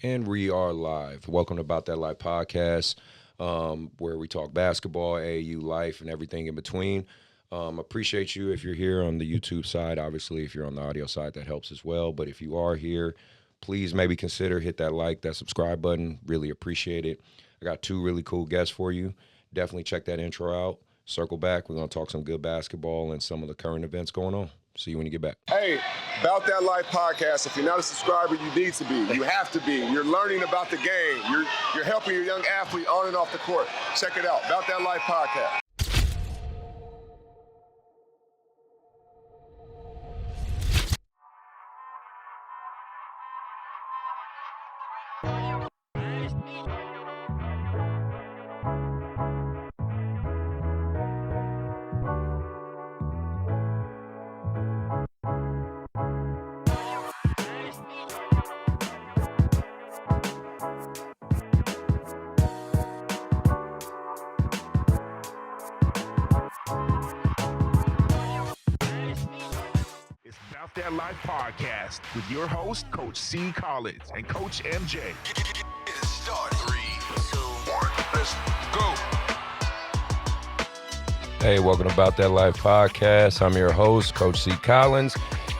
And we are live. Welcome to Bout That Life Podcast, where we talk basketball, AAU life, and everything in between. Appreciate you if you're here on the YouTube side. Obviously, if you're on the audio side, that helps as well. But if you are here, please maybe consider hit that like, that subscribe button. Really appreciate it. I got two really cool guests for you. Definitely check that intro out. Circle back. We're going to talk some good basketball and some of the current events going on. See you when you get back. Hey, Bout That Life Podcast. If you're not a subscriber, you need to be. You have to be. You're learning about the game. You're helping your young athlete on and off the court. Check it out. Bout That Life Podcast. It's Bout That Life Podcast with your host, Coach C.Collins and Coach MJ. Get it started. 3, 2, 1, let's go. Hey, welcome to About That Life Podcast. I'm your host, Coach C.Collins,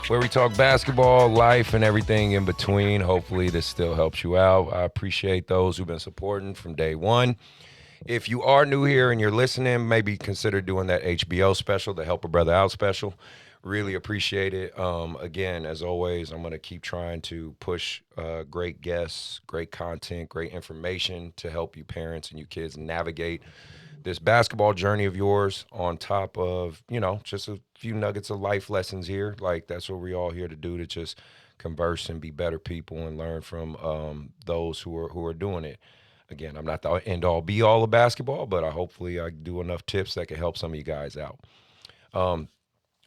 where we talk basketball, life, and everything in between. Hopefully this still helps you out. I appreciate those who've been supporting from day one. If you are new here and you're listening, maybe consider doing that HBO special, the Help a Brother Out special. Really appreciate it. Again, as always, I'm going to keep trying to push great guests, great content, great information to help you parents and you kids navigate this basketball journey of yours, on top of, just a few nuggets of life lessons here. Like, that's what we're all here to do, to just converse and be better people and learn from those who are doing it. Again, I'm not the end all be all of basketball, but hopefully I do enough tips that can help some of you guys out.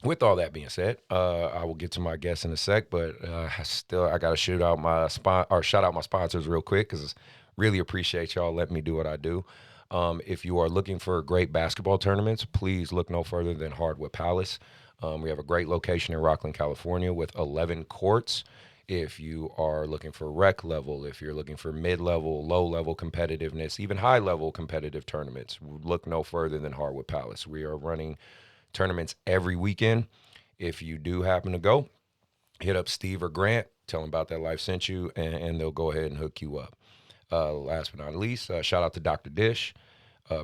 With all that being said, I will get to my guests in a sec, but I got to shout out my sponsors real quick, because really appreciate y'all letting me do what I do. If you are looking for great basketball tournaments, please look no further than Hardwood Palace. We have a great location in Rocklin, California, with 11 courts. If you are looking for rec level, if you're looking for mid-level, low-level competitiveness, even high-level competitive tournaments, look no further than Hardwood Palace. We are running tournaments every weekend. If you do happen to go, hit up Steve or Grant, tell them About That Life sent you, and they'll go ahead and hook you up. Last but not least, shout out to Dr. Dish,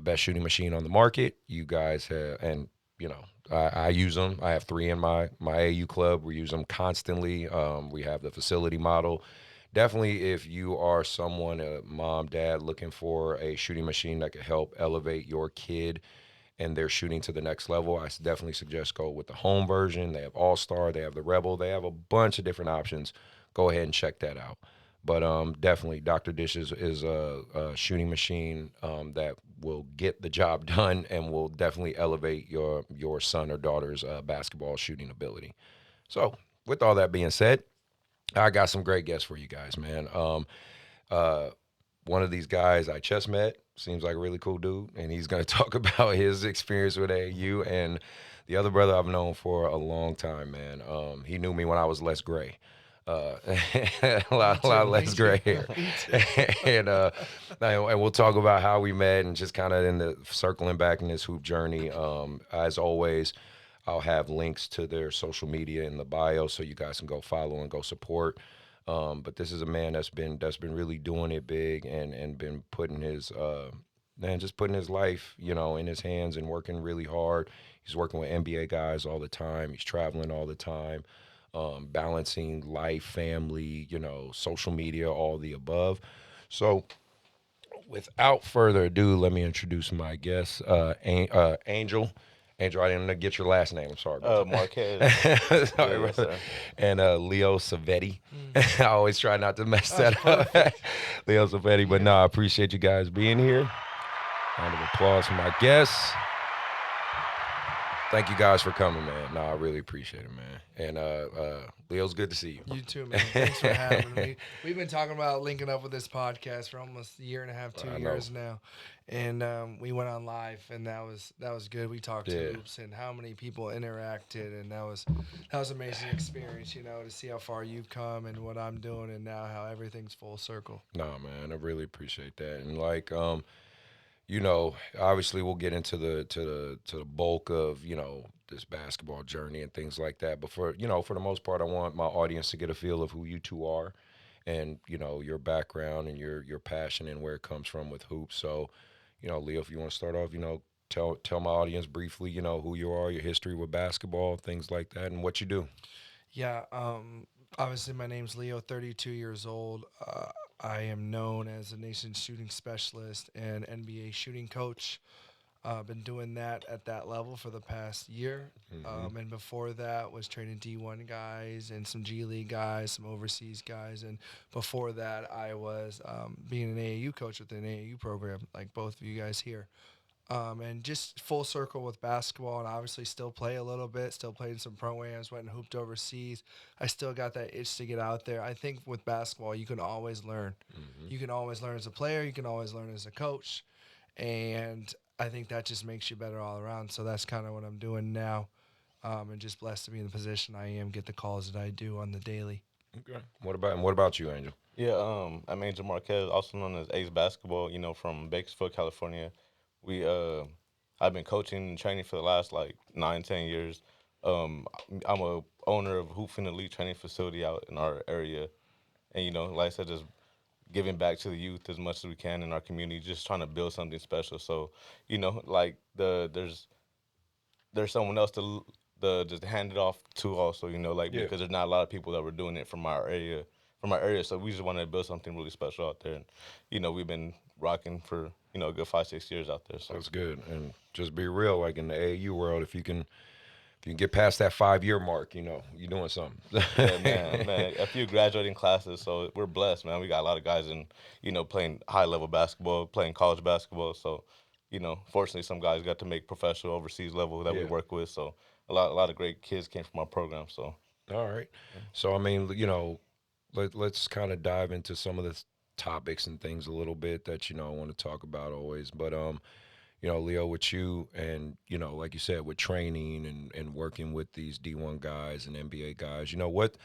best shooting machine on the market. You guys have, and I use them. I have 3 in my AAU club. We use them constantly. We have the facility model. Definitely, if you are someone, a mom, dad, looking for a shooting machine that could help elevate your kid and they're shooting to the next level, I definitely suggest go with the home version. They have All-Star, they have the Rebel, they have a bunch of different options. Go ahead and check that out. But definitely, Dr. Dish is a shooting machine that will get the job done and will definitely elevate your son or daughter's basketball shooting ability. So, with all that being said, I got some great guests for you guys, man. One of these guys I just met, seems like a really cool dude, and he's going to talk about his experience with AAU. And the other brother I've known for a long time, man. He knew me when I was less gray. A lot less gray hair. and we'll talk about how we met and just kind of in the circling back in this hoop journey. As always, I'll have links to their social media in the bio so you guys can go follow and go support. But this is a man that's been really doing it big and been putting his putting his life, in his hands and working really hard. He's working with NBA guys all the time. He's traveling all the time, balancing life, family, social media, all the above. So without further ado, let me introduce my guest, Angel. Angel, I didn't get your last name. I'm sorry. Marquez. Sorry, brother. And Leo Svete. I always try not to mess that up. Leo Svete. But no, I appreciate you guys being here. Round of applause for my guests. Thank you guys for coming, man. No, I really appreciate it, man. And Leo's good to see you. You too, man. Thanks for having me. We've been talking about linking up with this podcast for almost a year and a half, two I know. years now, and we went on live, and that was good. We talked Yeah. hoops and how many people interacted, and that was amazing experience. To see how far you've come and what I'm doing, and now how everything's full circle. No, man, I really appreciate that. And like, obviously we'll get into the bulk of, this basketball journey and things like that. But for the most part, I want my audience to get a feel of who you two are and, your background and your passion and where it comes from with hoops. So, Leo, if you want to start off, tell my audience briefly, who you are, your history with basketball, things like that, and what you do. Yeah. Obviously, my name's Leo, 32 years old. I am known as a nation's shooting specialist and NBA shooting coach. Been doing that at that level for the past year. And before that was training D1 guys and some G League guys, some overseas guys. And before that, I was being an AAU coach with an AAU program, like both of you guys here. And just full circle with basketball, and obviously still play a little bit, still played some pro-ams, went and hooped overseas. I still got that itch to get out there. I think with basketball, you can always learn. You can always learn as a player. You can always learn as a coach. And I think that just makes you better all around. So that's kind of what I'm doing now. And just blessed to be in the position I am, get the calls that I do on the daily. Okay. What about you, Angel? Yeah, I'm Angel Marquez, also known as Ace Basketball, from Bakersfield, California. I've been coaching and training for the last like 9-10 years. I'm a owner of Hooping Elite Training Facility out in our area, and like I said, just giving back to the youth as much as we can in our community, just trying to build something special. So, like there's someone else to just hand it off to also, Yeah. because there's not a lot of people that were doing it from our area. So we just wanted to build something really special out there, and we've been rocking for a good 5-6 years out there. So That's good. And just be real, like in the AAU world, if you can get past that 5-year mark, you're doing something. yeah, man, a few graduating classes, so we're blessed, man. We got a lot of guys in, playing high level basketball, playing college basketball. So, fortunately, some guys got to make professional overseas level that we Yeah. work with. So a lot of great kids came from our program. So All right. So I mean, let's kind of dive into some of the topics and things a little bit that I want to talk about always. But Leo, with you and like you said, with training and working with these D1 guys and NBA guys, what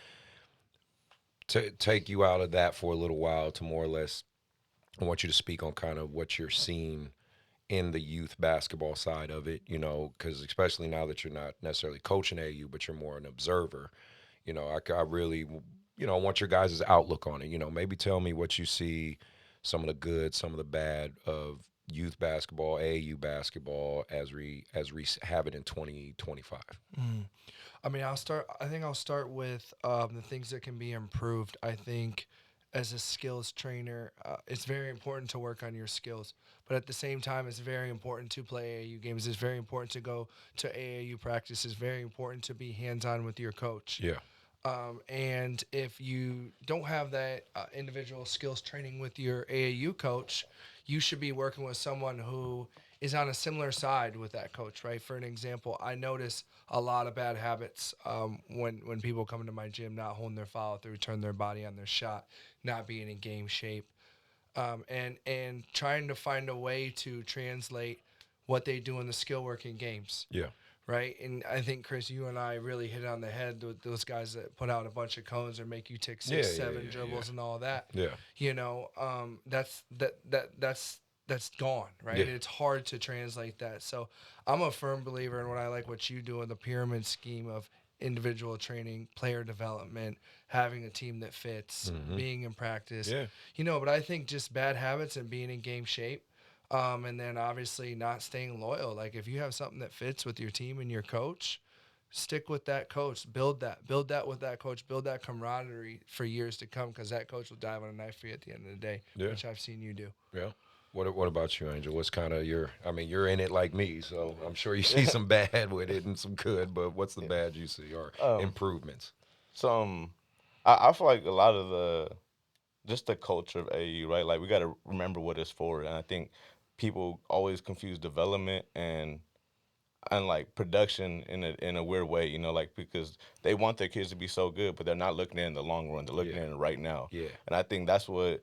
take you out of that for a little while to more or less. I want you to speak on kind of what you're seeing in the youth basketball side of it, because especially now that you're not necessarily coaching AU, but you're more an observer. I really, want your guys' outlook on it. Maybe tell me what you see, some of the good, some of the bad of youth basketball, AAU basketball as we have it in 2025. I mean, I think I'll start with the things that can be improved. I think as a skills trainer, it's very important to work on your skills. But at the same time, it's very important to play AAU games. It's very important to go to AAU practice. It's very important to be hands-on with your coach. Yeah. And if you don't have that individual skills training with your AAU coach, you should be working with someone who is on a similar side with that coach, right? For an example, I notice a lot of bad habits when people come into my gym, not holding their follow through, turn their body on their shot, not being in game shape, and trying to find a way to translate what they do in the skill work in games. Yeah. Right. And I think, Chris, you and I really hit it on the head with those guys that put out a bunch of cones or make you take six, seven dribbles and all that. Yeah. That's gone, right? Yeah. It's hard to translate that. So I'm a firm believer in what you do in the pyramid scheme of individual training, player development, having a team that fits, being in practice. Yeah. But I think just bad habits and being in game shape. And then obviously not staying loyal. Like if you have something that fits with your team and your coach, stick with that coach. Build that with that coach. Build that camaraderie for years to come, because that coach will dive on a knife for you at the end of the day, which I've seen you do. Yeah. What about you, Angel? What's kind of you're in it like me, so I'm sure you see some bad with it and some good, but what's the bad you see or improvements? So I feel like a lot of just the culture of AU, right? Like we got to remember what it's for, and I think people always confuse development and and like production in a weird way, you know, like because they want their kids to be so good, but they're not looking at it in the long run. They're looking at it right now. Yeah. And I think that's what,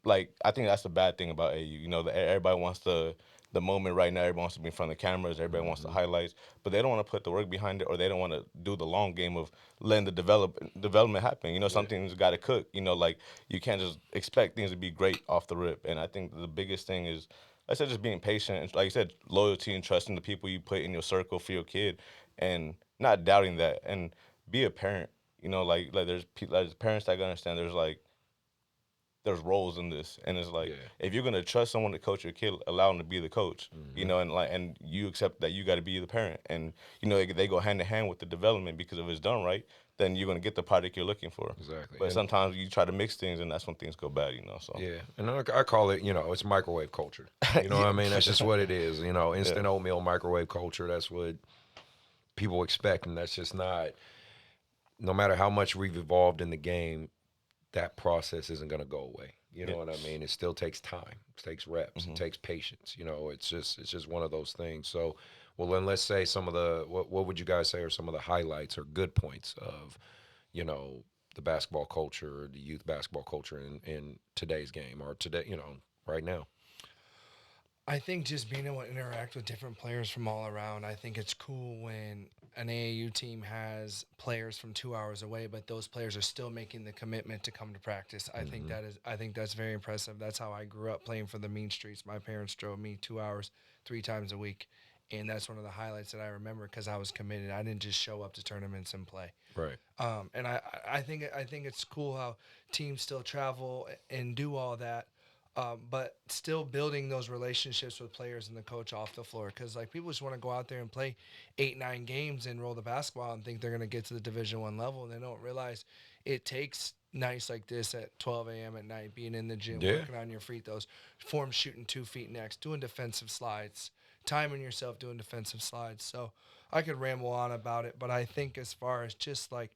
like, I think that's the bad thing about AU. You know, everybody wants the moment right now. Everybody wants to be in front of the cameras. Everybody wants the highlights, but they don't want to put the work behind it, or they don't want to do the long game of letting the development happen. You know, something's got to cook. You know, like you can't just expect things to be great off the rip. And I think the biggest thing is, like I said, just being patient and, like you said, loyalty and trusting the people you put in your circle for your kid, and not doubting that. And be a parent. You know, like there's people, there's parents that can understand. There's roles in this, and it's like if you're gonna trust someone to coach your kid, allow them to be the coach, you know, and you accept that you got to be the parent, and you know they go hand in hand with the development, because if it's done right, then you're gonna get the product you're looking for. Exactly. But And sometimes you try to mix things, and that's when things go bad, you know. So yeah, and I call it, you know, it's microwave culture. You know what I mean? That's just what it is. You know, instant oatmeal microwave culture. That's what people expect, and that's just not. No matter how much we've evolved in the game, that process isn't going to go away. You know what I mean? It still takes time. It takes reps. It takes patience. You know, it's just one of those things. So, well, then let's say some of the what would you guys say are some of the highlights or good points of, you know, the basketball culture, the youth basketball culture in today's game, or today, you know, right now. I think just being able to interact with different players from all around. I think it's cool when an AAU team has players from 2 hours away, but those players are still making the commitment to come to practice. I think that's very impressive. That's how I grew up playing for the mean streets. My parents drove me 2 hours 3 times a week, and that's one of the highlights that I remember because I was committed. I didn't just show up to tournaments and play. Right. And I think it's cool how teams still travel and do all that. But still building those relationships with players and the coach off the floor, because like people just want to go out there and play 8-9 games and roll the basketball and think they're going to get to the Division I level, and they don't realize it takes nights like this at 12 a.m. at night, being in the gym, working on your free throws, form shooting 2 feet next, doing defensive slides, timing yourself doing defensive slides. So I could ramble on about it, but I think as far as just like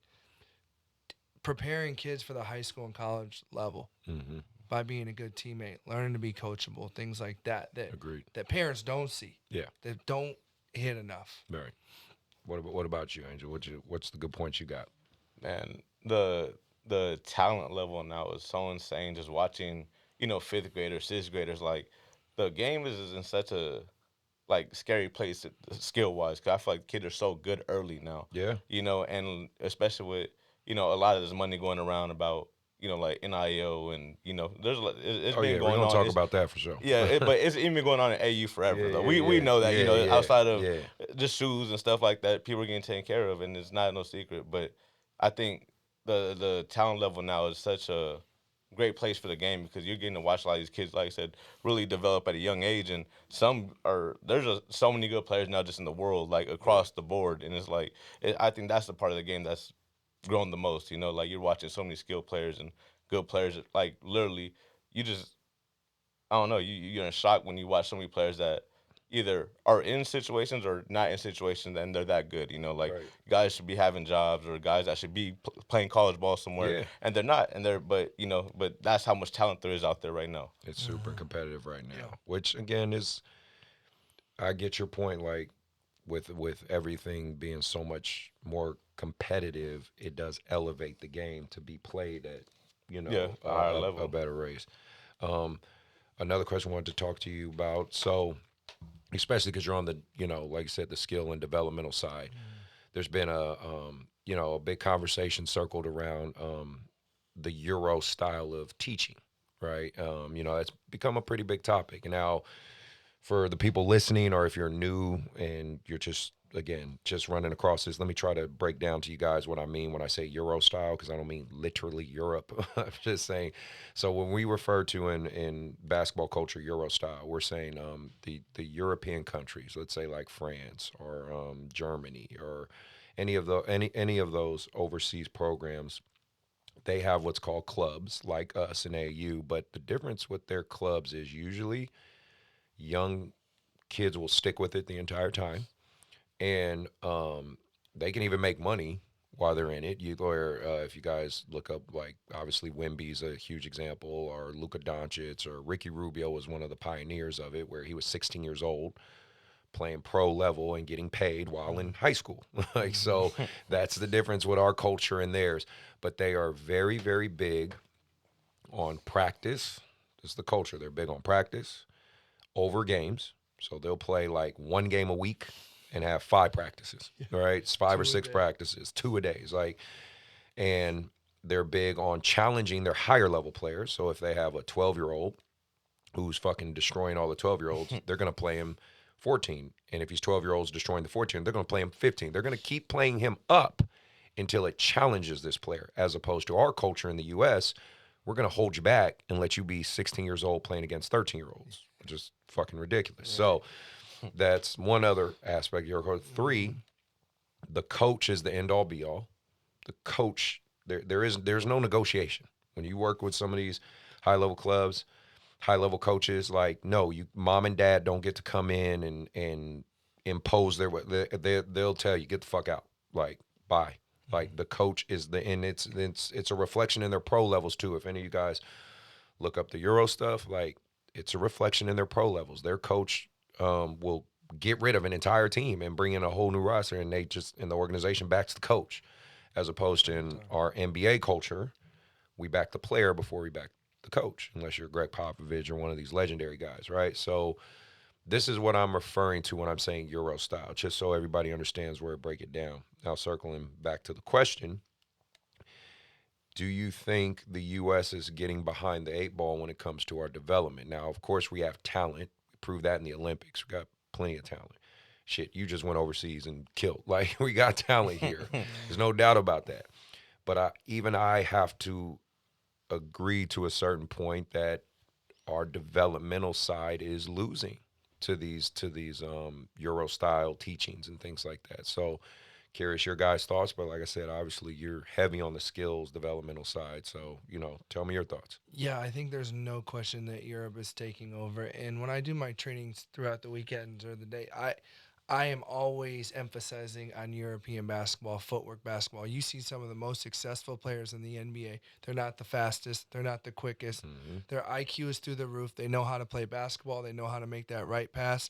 preparing kids for the high school and college level. By being a good teammate, learning to be coachable, things like that Agreed. that parents don't see. Yeah. That don't hit enough. Right. What about you, Angel? What's the good points you got? man, the talent level now is so insane. Just watching, you know, fifth graders, sixth graders, like the game is in such a like scary place skill wise. Cause I feel like kids are so good early now. Yeah. You know, and especially with, you know, a lot of this money going around about, you know, like NIL, and you know, there's it's Oh been yeah, going we're gonna on. talk about that for sure. Yeah, but it's even going on in AU forever though. We yeah. know that, you know, Yeah, outside of yeah. just shoes and stuff like that, people are getting taken care of, and it's not no secret. But I think the talent level now is such a great place for the game, because you're getting to watch a lot of these kids, like I said, really develop at a young age, and so many good players now just in the world, like across the board, and it's like I think that's the part of the game that's grown the most. You know, like you're watching so many skilled players and good players, like literally, you just I don't know, you're in shock when you watch so many players that either are in situations or not in situations, and they're that good. You know, like Right. guys should be having jobs, or guys that should be playing college ball somewhere, Yeah. and they're not. And but you know, but that's how much talent there is out there right now. It's super competitive right now, which again is, I get your point. Like with everything being so much more competitive, it does elevate the game to be played at, you know, Yeah, a higher level. a better race. Another question I wanted to talk to you about. So, especially because you're on the, you know, like I said, the skill and developmental side. There's been you know, a big conversation circled around the Euro style of teaching, right? You know, it's become a pretty big topic. Now, for the people listening, or if you're new and you're just running across this, let me try to break down to you guys what I mean when I say Euro style, because I don't mean literally Europe. I'm just saying, so when we refer to in basketball culture Euro style, we're saying the European countries, let's say like France or Germany or any of those overseas programs. They have what's called clubs like us in AAU, but the difference with their clubs is usually young kids will stick with it the entire time, and they can even make money while they're in it. If you guys look up, like obviously Wemby's a huge example, or Luka Doncic, or Ricky Rubio was one of the pioneers of it, where he was 16 years old playing pro level and getting paid while in high school. Like, so that's the difference with our culture and theirs. But they are very, very big on practice. This is the culture. They're big on practice over games. So they'll play like one game a week and have 5 practices, right? It's 5 or 6 practices, 2 a day. It's like, and they're big on challenging their higher level players. So if they have a 12-year-old who's fucking destroying all the 12-year-olds, they're going to play him 14. And if he's 12-year-olds destroying the 14, they're going to play him 15. They're going to keep playing him up until it challenges this player, as opposed to our culture in the U.S., we're going to hold you back and let you be 16 years old playing against 13-year-olds, which is fucking ridiculous. So that's one other aspect of your coach. 3, the coach is the end-all, be-all. The coach, there's no negotiation. When you work with some of these high-level clubs, high-level coaches, like, no, mom and dad don't get to come in and impose their way. They'll tell you, get the fuck out. Like, bye. Like, the coach is and it's a reflection in their pro levels too. If any of you guys look up the Euro stuff, like, it's a reflection in their pro levels. Their coach will get rid of an entire team and bring in a whole new roster, and the organization backs the coach, as opposed to in our NBA culture, we back the player before we back the coach, unless you're Greg Popovich or one of these legendary guys, right? So this is what I'm referring to when I'm saying Euro style, just so everybody understands where to break it down. Now, circling back to the question, do you think the U.S. is getting behind the 8 ball when it comes to our development? Now, of course, we have talent. We proved that in the Olympics. We got plenty of talent. Shit, you just went overseas and killed. Like, we got talent here. There's no doubt about that. But I have to agree to a certain point that our developmental side is losing to these Euro style teachings and things like that. So curious your guys' thoughts, but like I said, obviously you're heavy on the skills developmental side. So, tell me your thoughts. Yeah, I think there's no question that Europe is taking over. And when I do my trainings throughout the weekends or the day, I am always emphasizing on European basketball, footwork basketball. You see some of the most successful players in the NBA. They're not the fastest. They're not the quickest. Their IQ is through the roof. They know how to play basketball. They know how to make that right pass.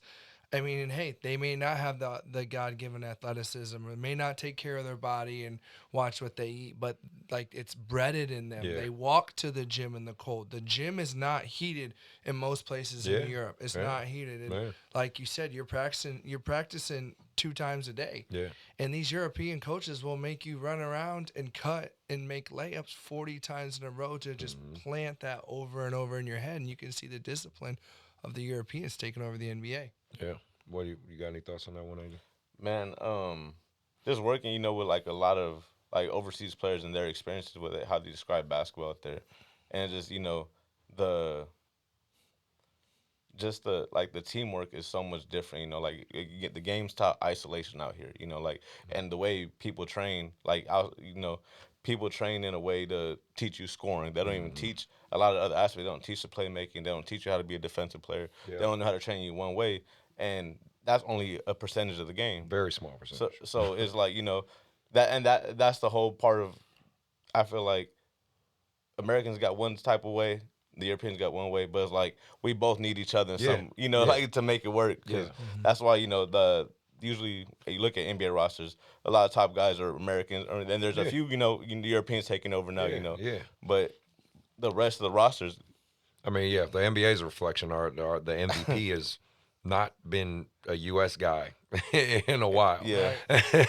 I mean, and hey, they may not have the God-given athleticism, or may not take care of their body and watch what they eat, but like, it's bred in them. Yeah. They walk to the gym in the cold. The gym is not heated in most places in Europe. It's not heated. And like you said, you're practicing 2 times a day. Yeah. And these European coaches will make you run around and cut and make layups 40 times in a row to just plant that over and over in your head. And you can see the discipline of the Europeans taking over the NBA. Yeah. What you got any thoughts on that one, Angel? Man, just working, with like a lot of like overseas players and their experiences with it, how they describe basketball out there, and just the teamwork is so much different. Like, you get the game's taught isolation out here. Like, and the way people train, like, people train in a way to teach you scoring. They don't even teach a lot of other aspects. They don't teach the playmaking. They don't teach you how to be a defensive player. Yeah. They don't know how to train you one way, and that's only a percentage of the game. Very small percentage. So it's like, that's the whole part of, I feel like Americans got one type of way, the Europeans got one way, but it's like we both need each other in some, like, to make it work. Because that's why, usually you look at NBA rosters, a lot of top guys are Americans, and there's a few, Europeans taking over now, Yeah. But the rest of the rosters, I mean, yeah, the NBA is a reflection. The MVP has not been a U.S. guy in a while. Yeah.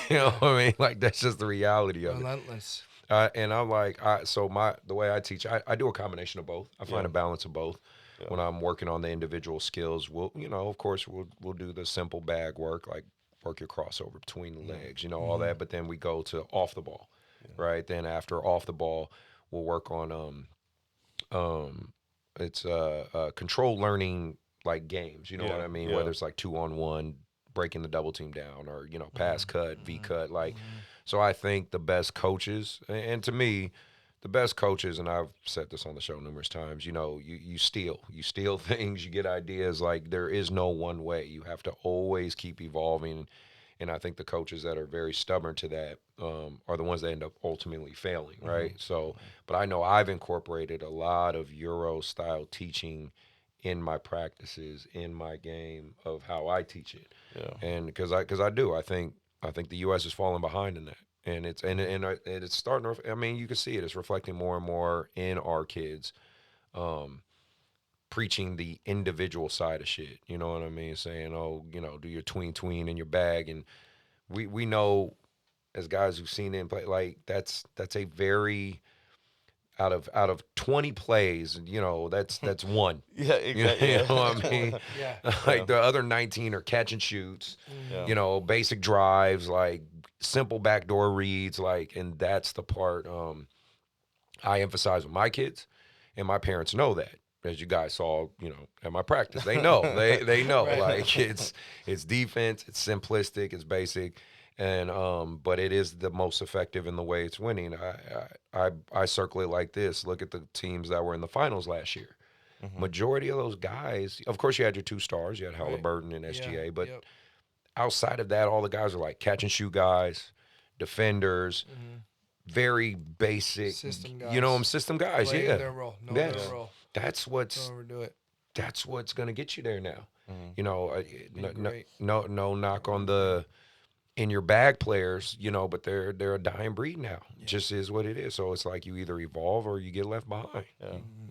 You know what I mean? Like, that's just the reality of Relentless. it. And I'm like, the way I teach, I do a combination of both. I find a balance of both. Yeah. When I'm working on the individual skills, we'll do the simple bag work, like work your crossover between the legs, all that. But then we go to off the ball, right? Then after off the ball, we'll work on control learning, like games, what I mean? Whether it's like 2-on-1, breaking the double team down, or, pass cut, V cut, like. So I think the best coaches, and to me, the best coaches, and I've said this on the show numerous times, you steal things, you get ideas. Like, there is no one way. You have to always keep evolving. And I think the coaches that are very stubborn to that are the ones that end up ultimately failing, right? So, but I know I've incorporated a lot of Euro style teaching in my practices, in my game of how I teach it. Yeah. And because I do, I think the U.S. is falling behind in that, and it's starting to. I mean, you can see it. It's reflecting more and more in our kids, preaching the individual side of shit. You know what I mean? Saying, oh, do your tween in your bag, and we know as guys who've seen it play, like that's a very out of 20 plays, that's one. Yeah, exactly. You know what I mean? Yeah. Like the other 19 are catch and shoots, Yeah. basic drives, like simple backdoor reads, like, and that's the part I emphasize with my kids, and my parents know that. As you guys saw, at my practice, they know. They know. Right. Like it's defense, it's simplistic, it's basic, and but it is the most effective in the way it's winning. I circle it like this. Look at the teams that were in the finals last year. Majority of those guys, of course, you had your two stars. You had Halliburton and SGA, but outside of that, all the guys are like catch and shoot guys, defenders. Very basic, System system guys. Playing Yeah, their role. Know Yeah. their role. that's what's Don't overdo it. that's what's gonna get you there now. great. No knock on the in your bag players, but they're a dying breed now. Just is what it is. So it's like you either evolve or you get left behind.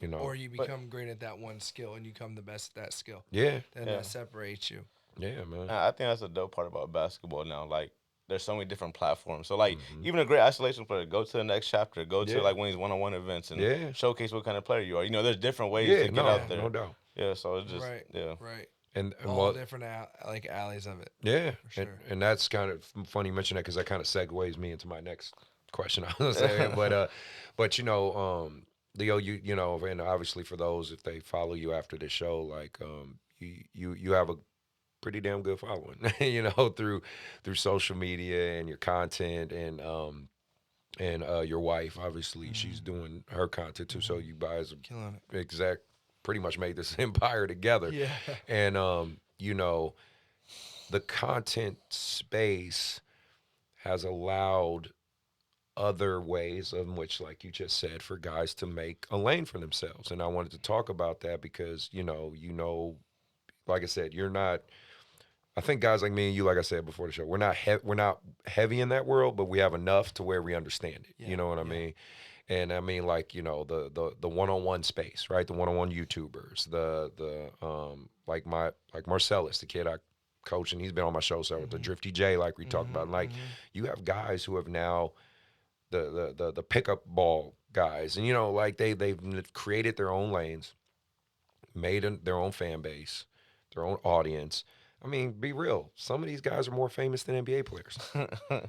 Yeah. Or you become great at that one skill and you become the best at that skill. Yeah, Then that separates you. yeah, man. I think that's the dope part about basketball now. Like, there's so many different platforms. So, like, even a great isolation player, go to the next chapter, go to, like, one of these one-on-one events and showcase what kind of player you are. There's different ways to get out there. No doubt. Yeah, so it's just, Right. And All different alleys of it. Yeah, For sure. and that's kind of funny you mention that because that kind of segues me into my next question I was saying. But Leo, and obviously for those if they follow you after the show, like you have a pretty damn good following, through social media and your content and your wife, obviously she's doing her content too. So you guys are Killing it. pretty much made this empire together. Yeah. And the content space has allowed other ways in which, like you just said, for guys to make a lane for themselves. And I wanted to talk about that because, like I said, you're not, I think guys like me and you, like I said before the show, we're not heavy in that world, but we have enough to where we understand it. You know what I mean? And I mean, like, the one-on-one space, right? The one-on-one YouTubers, like Marcellus, the kid I coach, and he's been on my show, so the Drifty J, like we talked about. Like, you have guys who have now the pickup ball guys, and like they've created their own lanes, made their own fan base, their own audience. I mean, be real. Some of these guys are more famous than NBA players.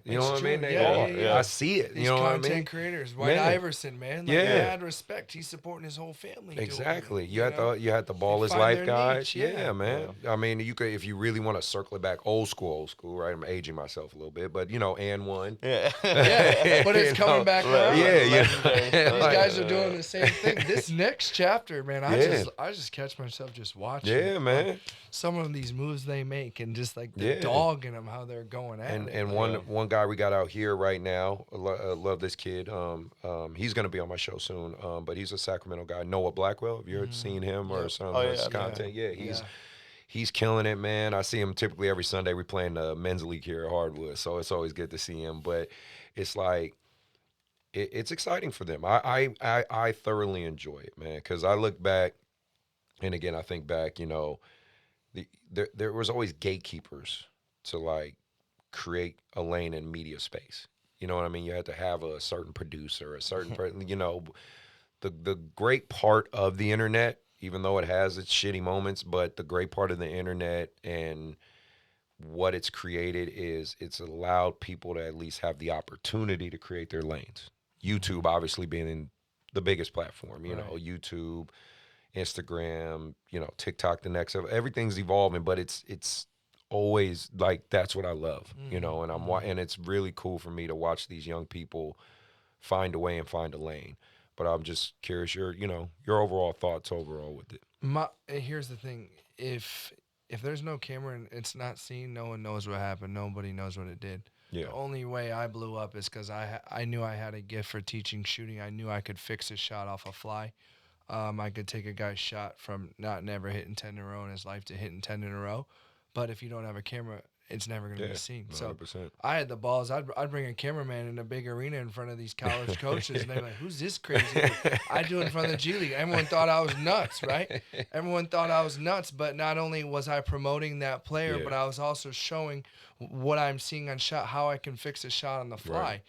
You know what I mean? They are. Yeah. I see it. These you know what I content mean? creators, White Yeah. Iverson, man. Like, Yeah. mad respect. He's supporting his whole family. Exactly. Doing it, You had the ball They is find life their guys. niche, Yeah, man. I mean, you could, if you really want to circle it back, old school, right? I'm aging myself a little bit, but and one. Yeah. Yeah, but it's coming back around. Yeah. These guys are doing the same thing. This next chapter, man, I just catch myself just watching. Yeah, man. Some of these moves they make and just like the Yeah. dog in them, how they're going at it. And one guy we got out here right now, love this kid. He's gonna be on my show soon. But he's a Sacramento guy, Noah Blackwell. Have you ever seen him or some of his content? Yeah, he's killing it, man. I see him typically every Sunday. We playing the men's league here at Hardwood, so it's always good to see him. But it's like it's exciting for them. I thoroughly enjoy it, man, because I look back, and again I think back, there was always gatekeepers to like create a lane in media space. You know what I mean? You had to have a certain producer, a certain the great part of the internet, even though it has its shitty moments, but the great part of the internet and what it's created is it's allowed people to at least have the opportunity to create their lanes. YouTube obviously being the biggest platform, YouTube, Instagram, TikTok, the next of everything's evolving, but it's always like that's what I love, and and it's really cool for me to watch these young people find a way and find a lane. But I'm just curious your overall thoughts with it. Here's the thing: if there's no camera and it's not seen, no one knows what happened. Nobody knows what it did. Yeah. The only way I blew up is because I knew I had a gift for teaching shooting. I knew I could fix a shot off a fly. I could take a guy's shot from never hitting 10 in a row in his life to hitting 10 in a row. But if you don't have a camera, it's never going to be seen. 100%. So I had the balls. I'd bring a cameraman in a big arena in front of these college coaches, and they're like, "Who's this crazy dude?" I do it in front of the G League. Everyone thought I was nuts, right? Everyone thought I was nuts. But not only was I promoting that player, but I was also showing what I'm seeing on shot, how I can fix a shot on the fly. Right.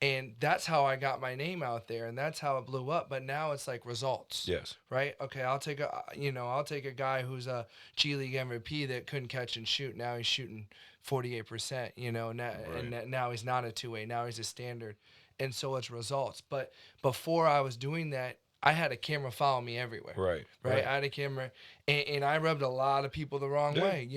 And that's how I got my name out there, and that's how it blew up. But now it's like results. Yes. Right? Okay, I'll take a guy who's a G League MVP that couldn't catch and shoot. Now he's shooting 48%, and now he's not a two-way. Now he's a standard. And so it's results. But before I was doing that, I had a camera follow me everywhere. Right. I had a camera, and I rubbed a lot of people the wrong way.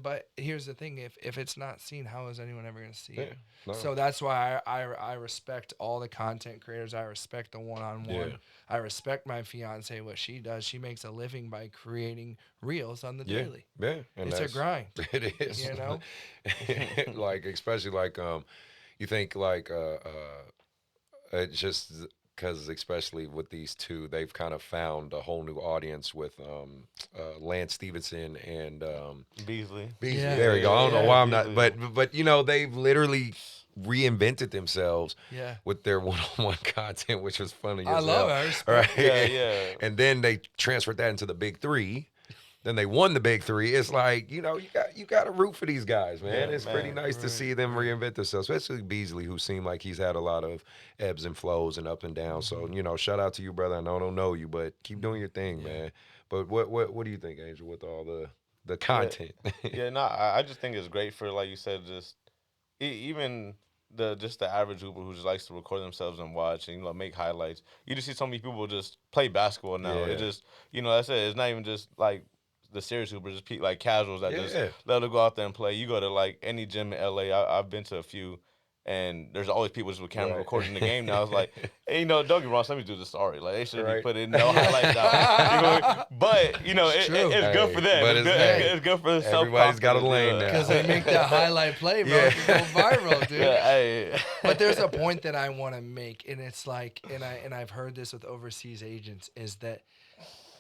But here's the thing: if it's not seen, how is anyone ever going to see it? No. So that's why I respect all the content creators. I respect the one-on-one. Yeah. I respect my fiance, what she does. She makes a living by creating reels on the daily. Yeah, and it's a grind. It is. Like especially like you think like it's just. Because especially with these two, they've kind of found a whole new audience with Lance Stevenson and Beasley. Yeah. There you go. I don't know why I'm not, but they've literally reinvented themselves with their one-on-one content, which was funny. I love it. Right? Yeah. And then they transferred that into the Big Three. Then they won the Big Three. It's like, you got to root for these guys, man. It's pretty nice to see them reinvent themselves, especially Beasley, who seemed like he's had a lot of ebbs and flows and up and down. So, shout out to you, brother. I don't know you, but keep doing your thing, man. But what do you think, Angel, with all the content? I just think it's great for, like you said, just even the average hooper who just likes to record themselves and watch and make highlights. You just see so many people just play basketball now. It just that's it. It's not even just like the serious hoopers, just like casuals that just let them go out there and play. You go to like any gym in LA. I've been to a few, and there's always people just with camera recording the game. Now it's like, hey, don't get me wrong. Let me do this. Sorry, like they should be putting no highlights out. But it's good for them. But it's good for the self. Everybody's got a lane now because they make that highlight play, bro. It can go viral, dude. But there's a point that I want to make, and it's like, and I've heard this with overseas agents, is that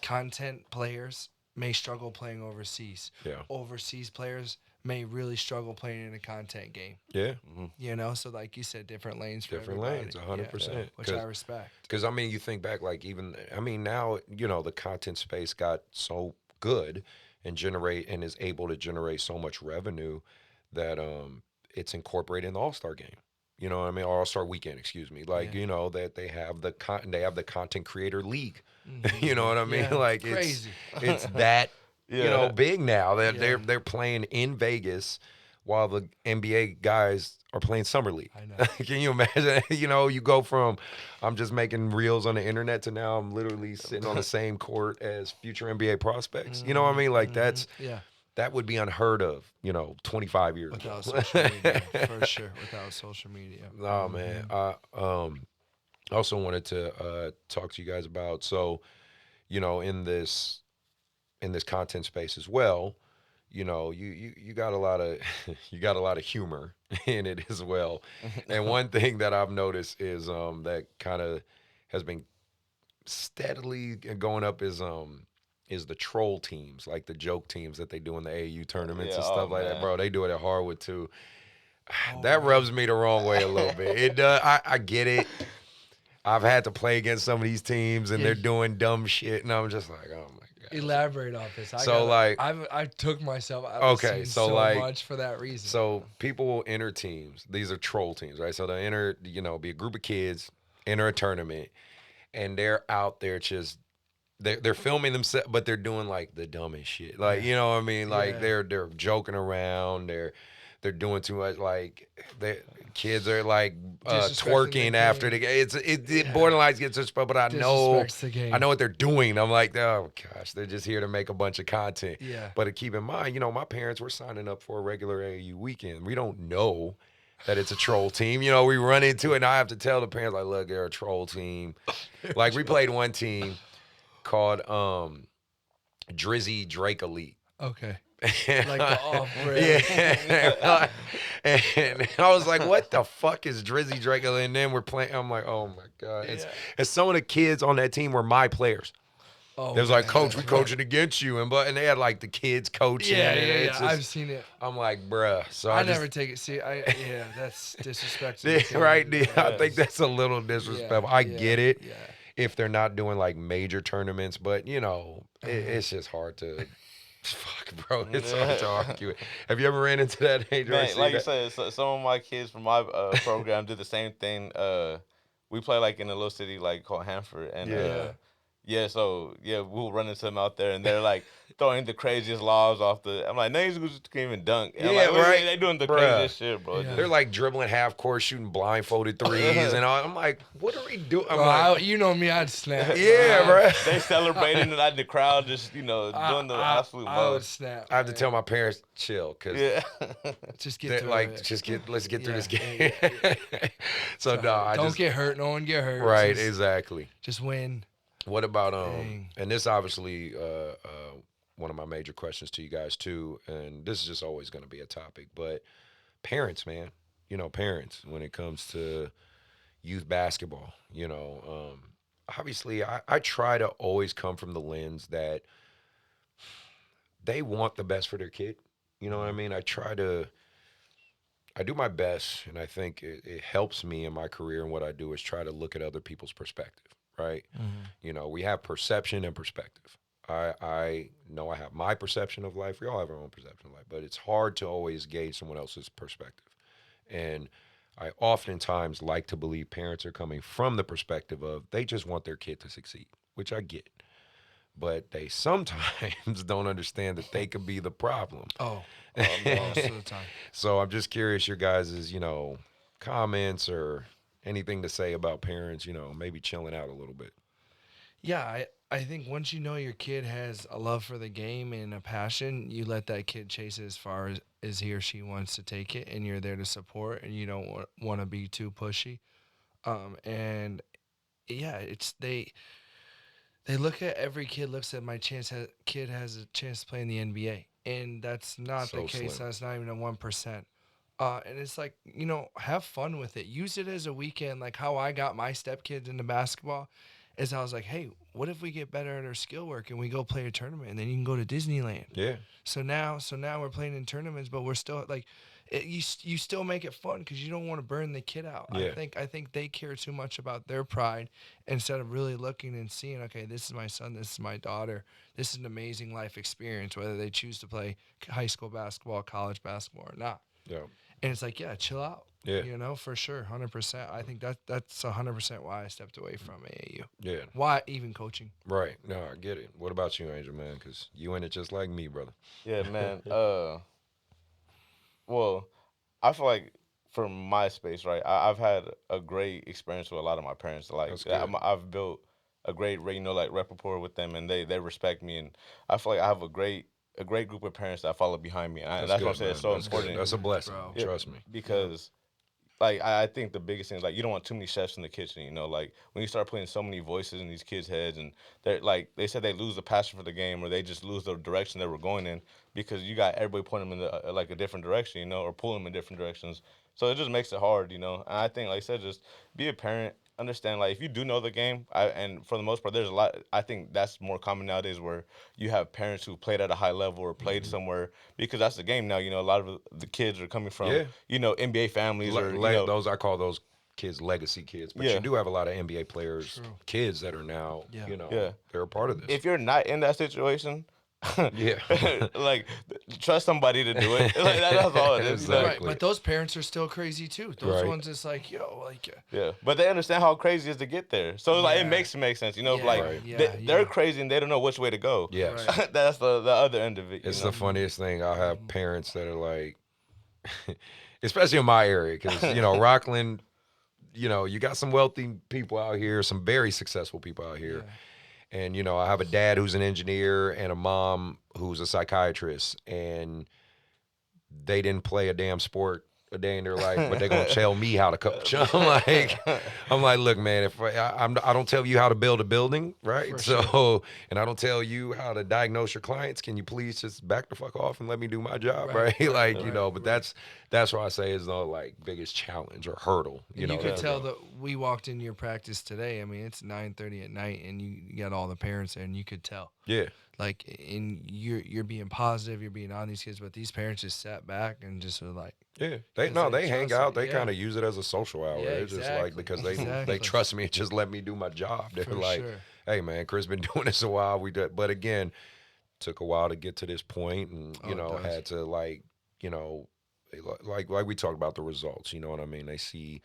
content players may struggle playing overseas. Yeah. Overseas players may really struggle playing in a content game. Yeah. Mm-hmm. So like you said, different lanes for everybody. Different lanes, 100%. Which I respect. Because, you think back, like now, the content space got so good and is able to generate so much revenue that it's incorporated in the All-Star game. You know what I mean? All-Star weekend, excuse me. Like, that they have the content creator league. Mm-hmm. You know what I mean? Yeah, like crazy. It's that big now that they're playing in Vegas while the NBA guys are playing summer league. I know. Can you imagine? You go from I'm just making reels on the internet to now I'm literally sitting on the same court as future NBA prospects. You know what I mean? Like that would be unheard of, 25 years ago. Without social media, for sure. Without social media. Oh, man. I also wanted to talk to you guys about, so, in this content space as well, you got a lot of humor in it as well. And one thing that I've noticed is that kind of has been steadily going up is the troll teams, like the joke teams that they do in the AAU tournaments and stuff like that, bro. They do it at Harwood too. That rubs me the wrong way a little bit. It does. I get it. I've had to play against some of these teams, and they're doing dumb shit, and I'm just like, oh my god. Elaborate on this. I took myself out of the scene so much for that reason. So people will enter teams. These are troll teams, right? So they'll enter, be a group of kids, enter a tournament, and they're out there just. They're filming themselves, but they're doing like the dumbest shit. Like, you know what I mean? Like they're joking around. They're doing too much. Like the kids are like twerking after the game. It borderline gets disrespectful, but I know what they're doing. I'm like, oh gosh, they're just here to make a bunch of content. Yeah. But keep in mind, my parents were signing up for a regular AAU weekend. We don't know that it's a troll team. We run into it, and I have to tell the parents, like, look, they're a troll team. Like we played one team called Drizzy Drake Elite. Okay. Like the off-brand. Yeah. And I was like, what the fuck is Drizzy Draco? And then we're playing. I'm like, oh my God. And some of the kids on that team were my players. Oh, They was like, Coach, we right. coaching against you. And they had like the kids coaching. Yeah, and yeah, it's yeah. just- I've seen it. I'm like, bruh. So I I just, never take it. See, that's disrespectful. yeah, right? Yeah, I think that's a little disrespectful. I get it Yeah. if they're not doing like major tournaments, but it's just hard to. Fuck, bro. It's hard to argue it. Have you ever ran into that, Angel? Man, like you said, some of my kids from my program did the same thing. We play like in a little city like called Hanford, and we'll run into them out there, and they're like throwing the craziest lobs off the. I'm like, niggas can't even dunk. And I'm Yeah, like, right. They doing the Bruh. craziest shit, bro. Yeah. They're like dribbling half court, shooting blindfolded threes, and all. I'm like, what are we doing? I'm like, You know me, I'd snap. yeah, bro. They celebrating and the crowd just doing the absolute I would most. snap. I have to tell my parents, chill, because Yeah. Just get through it. let's get through this Yeah, game. So no, I don't just get hurt. No one get hurt. right, Just, exactly. just win. What about Dang. and this obviously one of my major questions to you guys too, and this is just always going to be a topic, but parents, man, parents when it comes to youth basketball, obviously I try to always come from the lens that they want the best for their kid. You know what I mean? I do my best, and I think it helps me in my career, and what I do is try to look at other people's perspective. Right? We have perception and perspective. I know I have my perception of life. We all have our own perception of life, but it's hard to always gauge someone else's perspective. And I oftentimes like to believe parents are coming from the perspective of they just want their kid to succeed, which I get. But they sometimes don't understand that they could be the problem. Oh, most of the time. So I'm just curious your guys' comments or anything to say about parents, maybe chilling out a little bit. Yeah, I think once you know your kid has a love for the game and a passion, you let that kid chase it as far as he or she wants to take it, and you're there to support, and you don't want to be too pushy. And yeah, it's they look at every kid looks at my kid has a chance to play in the NBA, and that's not the case. Slim. That's not even a 1%. And it's like, have fun with it. Use it as a weekend. Like how I got my stepkids into basketball is I was like, hey, what if we get better at our skill work and we go play a tournament and then you can go to Disneyland? Yeah. So now we're playing in tournaments, but we're still like, you still make it fun because you don't want to burn the kid out. Yeah. I think they care too much about their pride instead of really looking and seeing, okay, this is my son, this is my daughter, this is an amazing life experience, whether they choose to play high school basketball, college basketball or not. Yeah. And it's like, yeah, chill out. Yeah. For sure, 100%. I think that's 100% why I stepped away from AAU. Yeah. Why even coaching? Right. No, I get it. What about you, Angel, man? Because you in it just like me, brother. Yeah, man. Well, I feel like from my space, right, I've had a great experience with a lot of my parents. Like, That's good. I've built a great, rapport with them, and they respect me, and I feel like I have a great group of parents that follow behind me, and that's what I'm saying. It's so important. That's a blessing. Bro. Trust me. Because like I think the biggest thing is like you don't want too many chefs in the kitchen, like when you start putting so many voices in these kids' heads, and they're like they said they lose the passion for the game, or they just lose the direction they were going in because you got everybody pointing them in like a different direction, or pulling them in different directions. So it just makes it hard, And I think, like I said, just be a parent. Understand, like, if you do know the game, and for the most part, there's a lot, I think that's more common nowadays where you have parents who played at a high level or played somewhere because that's the game now. A lot of the kids are coming from, NBA families Those I call those kids legacy kids. But Yeah. you do have a lot of NBA players, kids that are now, Yeah. they're a part of this. If you're not in that situation, Yeah. like, trust somebody to do it. Like, that's all it is. Exactly. Right, but those parents are still crazy too. Those Right. ones, it's like, Yeah, but they understand how crazy it is to get there. So like it Yeah. makes sense, Yeah, like right. they're crazy and they don't know which way to go. Yes. Right. That's the other end of it. It's the funniest thing. I'll have parents that are like, especially in my area, because, Rocklin, you got some wealthy people out here, some very successful people out here. And, I have a dad who's an engineer and a mom who's a psychiatrist, and they didn't play a damn sport a day in their life, but they're gonna tell me how to coach. I'm like, look, man, if I don't tell you how to build a building, right? For So, sure. and I don't tell you how to diagnose your clients. Can you please just back the fuck off and let me do my job, Right, right? right, Like, right, but right. that's why I say is the like biggest challenge or hurdle. And you could to tell go. that we walked in your practice today. I mean, it's 9:30 at night, and you got all the parents there, and you could tell. Yeah. Like, and you're being positive, you're being on these kids, but these parents just sat back and just were like, Yeah, 'cause they hang trust out. it. They kind Yeah, of use it as a social hour. yeah, It's just like exactly, because they exactly. trust me and just let me do my job. They're For like, sure. hey man, Chris been doing this a while. But again, took a while to get to this point, and Oh, it does. had to you know, like we talked about the results. You know what I mean? They see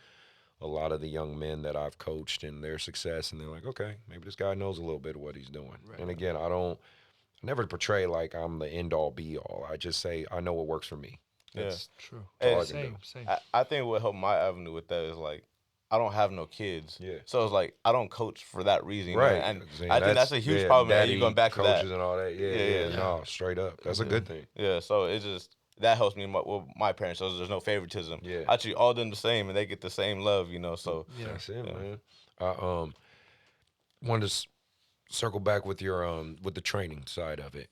a lot of the young men that I've coached and their success, and they're like, okay, maybe this guy knows a little bit of what he's doing. Right. And again, I never portray like I'm the end all be all. I just say I know what works for me. Yeah. That's True. all I can Same, do. same. I think what helped my avenue with that is like I don't have no kids. Yeah. So it's like I don't coach for that reason. You know? Right. And See, I think that's a huge yeah, problem. And daddy you going back to coaches that. and all that. Yeah, Yeah, yeah, yeah. no, straight up. That's a good thing. Yeah. So it's just that helps me with my parents. So there's no favoritism. Yeah. I treat all of them the same, and they get the same love. So Yeah. That's it, man. I wanted to circle back with your with the training side of it.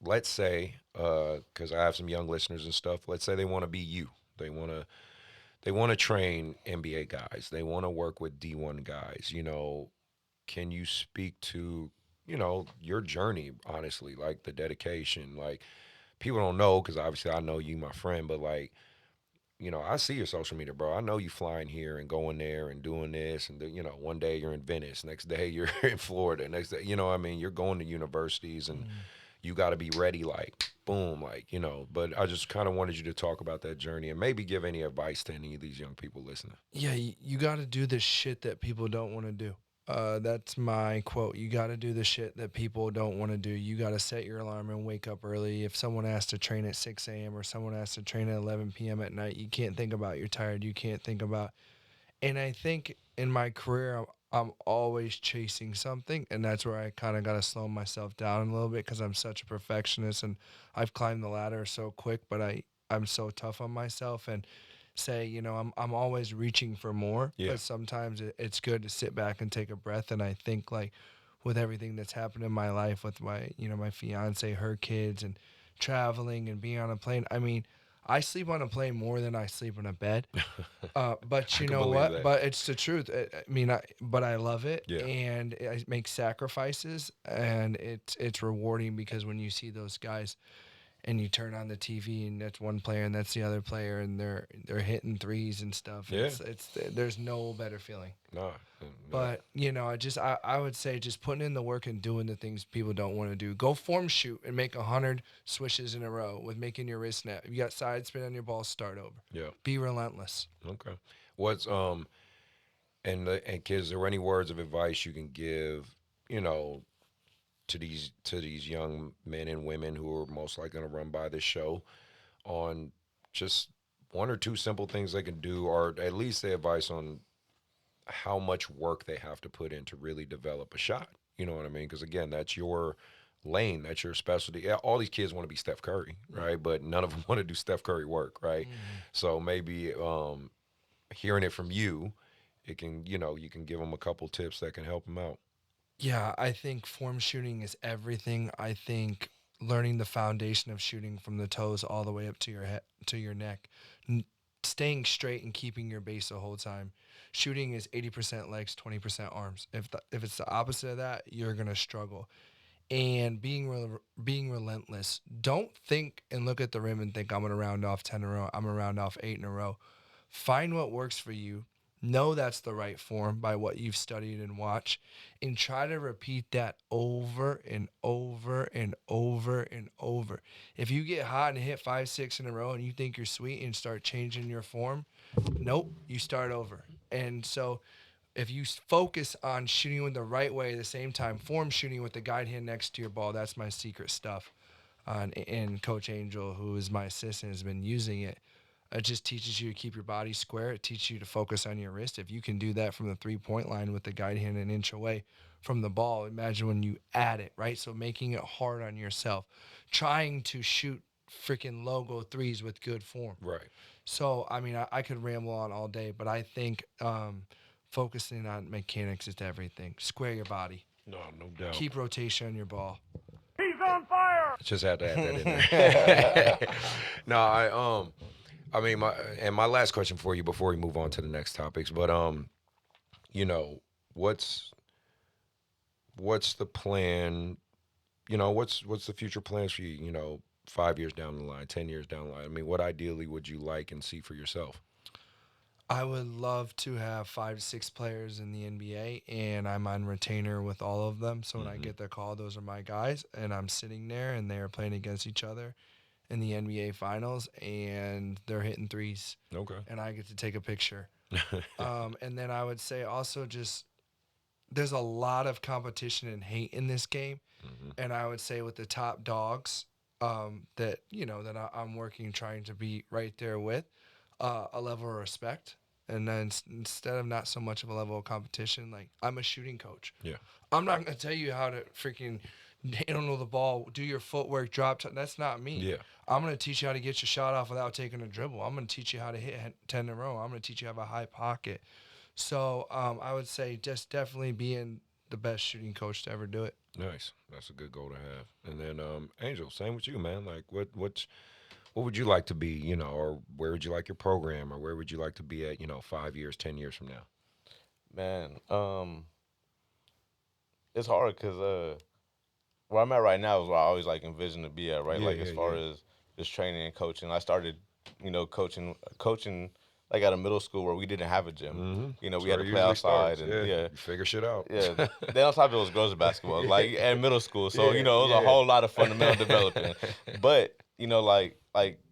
Let's say because I have some young listeners and stuff. Let's say they want to be you. They want to train NBA guys. They want to work with D1 guys. Can you speak to your journey, honestly, like the dedication? Like people don't know because obviously I know you, my friend, but like I see your social media, bro. I know you flying here and going there and doing this, and one day you're in Venice, next day you're in Florida, next day, what I mean, you're going to universities, and you got to be ready, like boom, But I just kind of wanted you to talk about that journey and maybe give any advice to any of these young people listening. Yeah, you got to do the shit that people don't want to do. That's my quote. You got to do the shit that people don't want to do. You got to set your alarm and wake up early. If someone has to train at 6 a.m. or someone has to train at 11 p.m. at night, you can't think about you're tired. You can't think about. And I think in my career, I'm always chasing something, and that's where I kind of got to slow myself down a little bit because I'm such a perfectionist, and I've climbed the ladder so quick, but I'm so tough on myself and say, I'm always reaching for more, Yeah. but sometimes it's good to sit back and take a breath. And I think like with everything that's happened in my life with my, my fiance, her kids, and traveling and being on a plane, I mean, I sleep on a plane more than I sleep in a bed. But you can know believe what? that. But it's the truth. But I love it, Yeah. and I make sacrifices, and it's rewarding because when you see those guys, and you turn on the TV, and that's one player, and that's the other player, and they're hitting threes and stuff. Yeah. It's there's no better feeling. No. But I would say just putting in the work and doing the things people don't want to do. Go form shoot and make 100 swishes in a row with making your wrist snap. You got side spin on your ball, start over. Yeah. Be relentless. Okay. What's and kids, are there any words of advice you can give, to these young men and women who are most likely going to run by this show on just one or two simple things they can do, or at least the advice on how much work they have to put in to really develop a shot? You know what I mean? Because again, that's your lane, that's your specialty. Yeah, all these kids want to be Steph Curry, right? But none of them want to do Steph Curry work, right? So maybe hearing it from you, it can, you can give them a couple tips that can help them out. Yeah, I think form shooting is everything. I think learning the foundation of shooting from the toes all the way up to your head, to your neck, staying straight and keeping your base the whole time. Shooting is 80% legs, 20% arms. If it's the opposite of that, you're gonna struggle. And being relentless. Don't think and look at the rim and think I'm gonna round off 10 in a row. I'm gonna round off 8 in a row. Find what works for you. Know that's the right form by what you've studied and watched, and try to repeat that over and over and over and over. If you get hot and hit 5, 6 in a row and you think you're sweet and start changing your form, nope, you start over. And so if you focus on shooting with the right way at the same time, form shooting with the guide hand next to your ball, that's my secret stuff. And Coach Angel, who is my assistant, has been using it. It just teaches you to keep your body square. It teaches you to focus on your wrist. If you can do that from the three-point line with the guide hand an inch away from the ball, imagine when you add it, right? So making it hard on yourself. Trying to shoot freaking logo threes with good form. Right. So, I mean, I could ramble on all day, but I think focusing on mechanics is everything. Square your body. No doubt. Keep rotation on your ball. Just had to add that in there. No, I mean, my last question for you before we move on to the next topics, but you know, what's the plan? You know, what's the future plans for you? You know, 5 years down the line, 10 years down the line. I mean, what ideally would you like and see for yourself? I would love to have 5 to 6 players in the NBA, and I'm on retainer with all of them. So when I get the call, those are my guys, and I'm sitting there, and they're playing against each other in the NBA Finals, and they're hitting threes. Okay. And I get to take a picture. And then I would say also just there's a lot of competition and hate in this game, and I would say with the top dogs that I'm working trying to be right there with a level of respect. And then instead of not so much of a level of competition, like I'm a shooting coach. Yeah. I'm not going to tell you how to freaking handle the ball, do your footwork, drop. That's not me. Yeah. I'm going to teach you how to get your shot off without taking a dribble. I'm going to teach you how to hit 10 in a row. I'm going to teach you how to have a high pocket. So I would say just definitely being the best shooting coach to ever do it. Nice. That's a good goal to have. And then Angel, same with you, man. Like what would you like to be, you know, or where would you like your program, or where would you like to be at, you know, 5 years, 10 years from now? Man, it's hard because where I'm at right now is where I always like envision to be at, right? Yeah, like as far as just training and coaching. I started, you know, coaching like at a middle school where we didn't have a gym. You know, we had to play outside and You figure shit out. Yeah. Then on top of it was girls basketball, like at middle school. So, you know, it was a whole lot of fundamental development. But, you know, like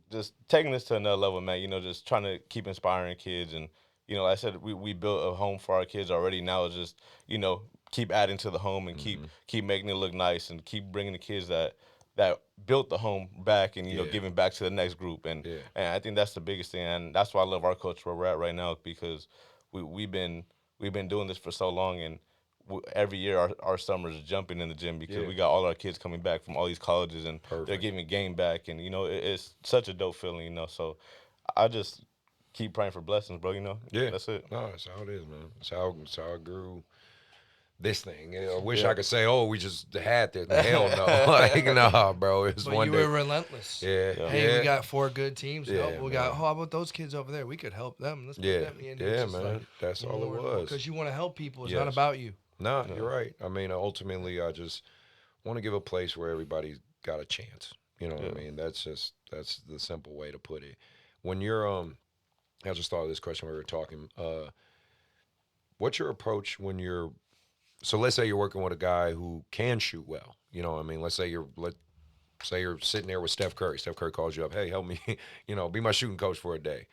just taking this to another level, man, you know, just trying to keep inspiring kids. And, you know, like I said, we built a home for our kids already. Now it's just, you know, keep adding to the home and keep making it look nice and keep bringing the kids that built the home back and, you know, giving back to the next group. And I think that's the biggest thing. And that's why I love our culture where we're at right now, because we've been doing this for so long. And every year our summers are jumping in the gym because we got all our kids coming back from all these colleges and they're giving game back. And, you know, it's such a dope feeling, you know. So I just keep praying for blessings, bro, you know. Yeah. That's it. No, that's how it is, man. It's how I grew this thing. I wish I could say, oh, we just had this. Hell no. Like, nah, bro. It's But one you day. were relentless. Yeah. Hey, we got 4 good teams. Yeah, We got, how about those kids over there? We could help them. Let's put them in. Yeah, man. That's all it was. Because you want to help people. It's Yes. not about you. No, you're right. I mean, ultimately, I just want to give a place where everybody's got a chance. You know what I mean? That's the simple way to put it. When you're, I just thought of this question when we were talking. What's your approach when you're, so let's say you're working with a guy who can shoot well. You know what I mean? Let's say you're sitting there with Steph Curry. Steph Curry calls you up, hey, help me, you know, be my shooting coach for a day.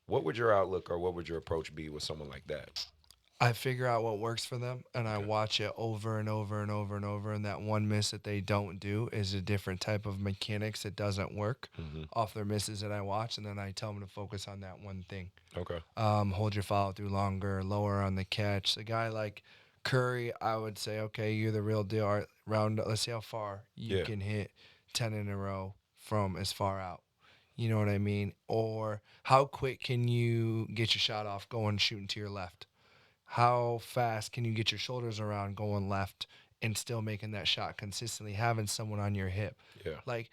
What would your outlook or what would your approach be with someone like that? I figure out what works for them, and I watch it over and over and over and over, and that one miss that they don't do is a different type of mechanics that doesn't work off their misses that I watch, and then I tell them to focus on that one thing. Okay. Hold your follow-through longer, lower on the catch. A guy like Curry, I would say, okay, you're the real deal. All right, let's see how far you can hit 10 in a row from as far out. You know what I mean? Or how quick can you get your shot off going shooting to your left? How fast can you get your shoulders around going left and still making that shot consistently, having someone on your hip? Yeah. Like,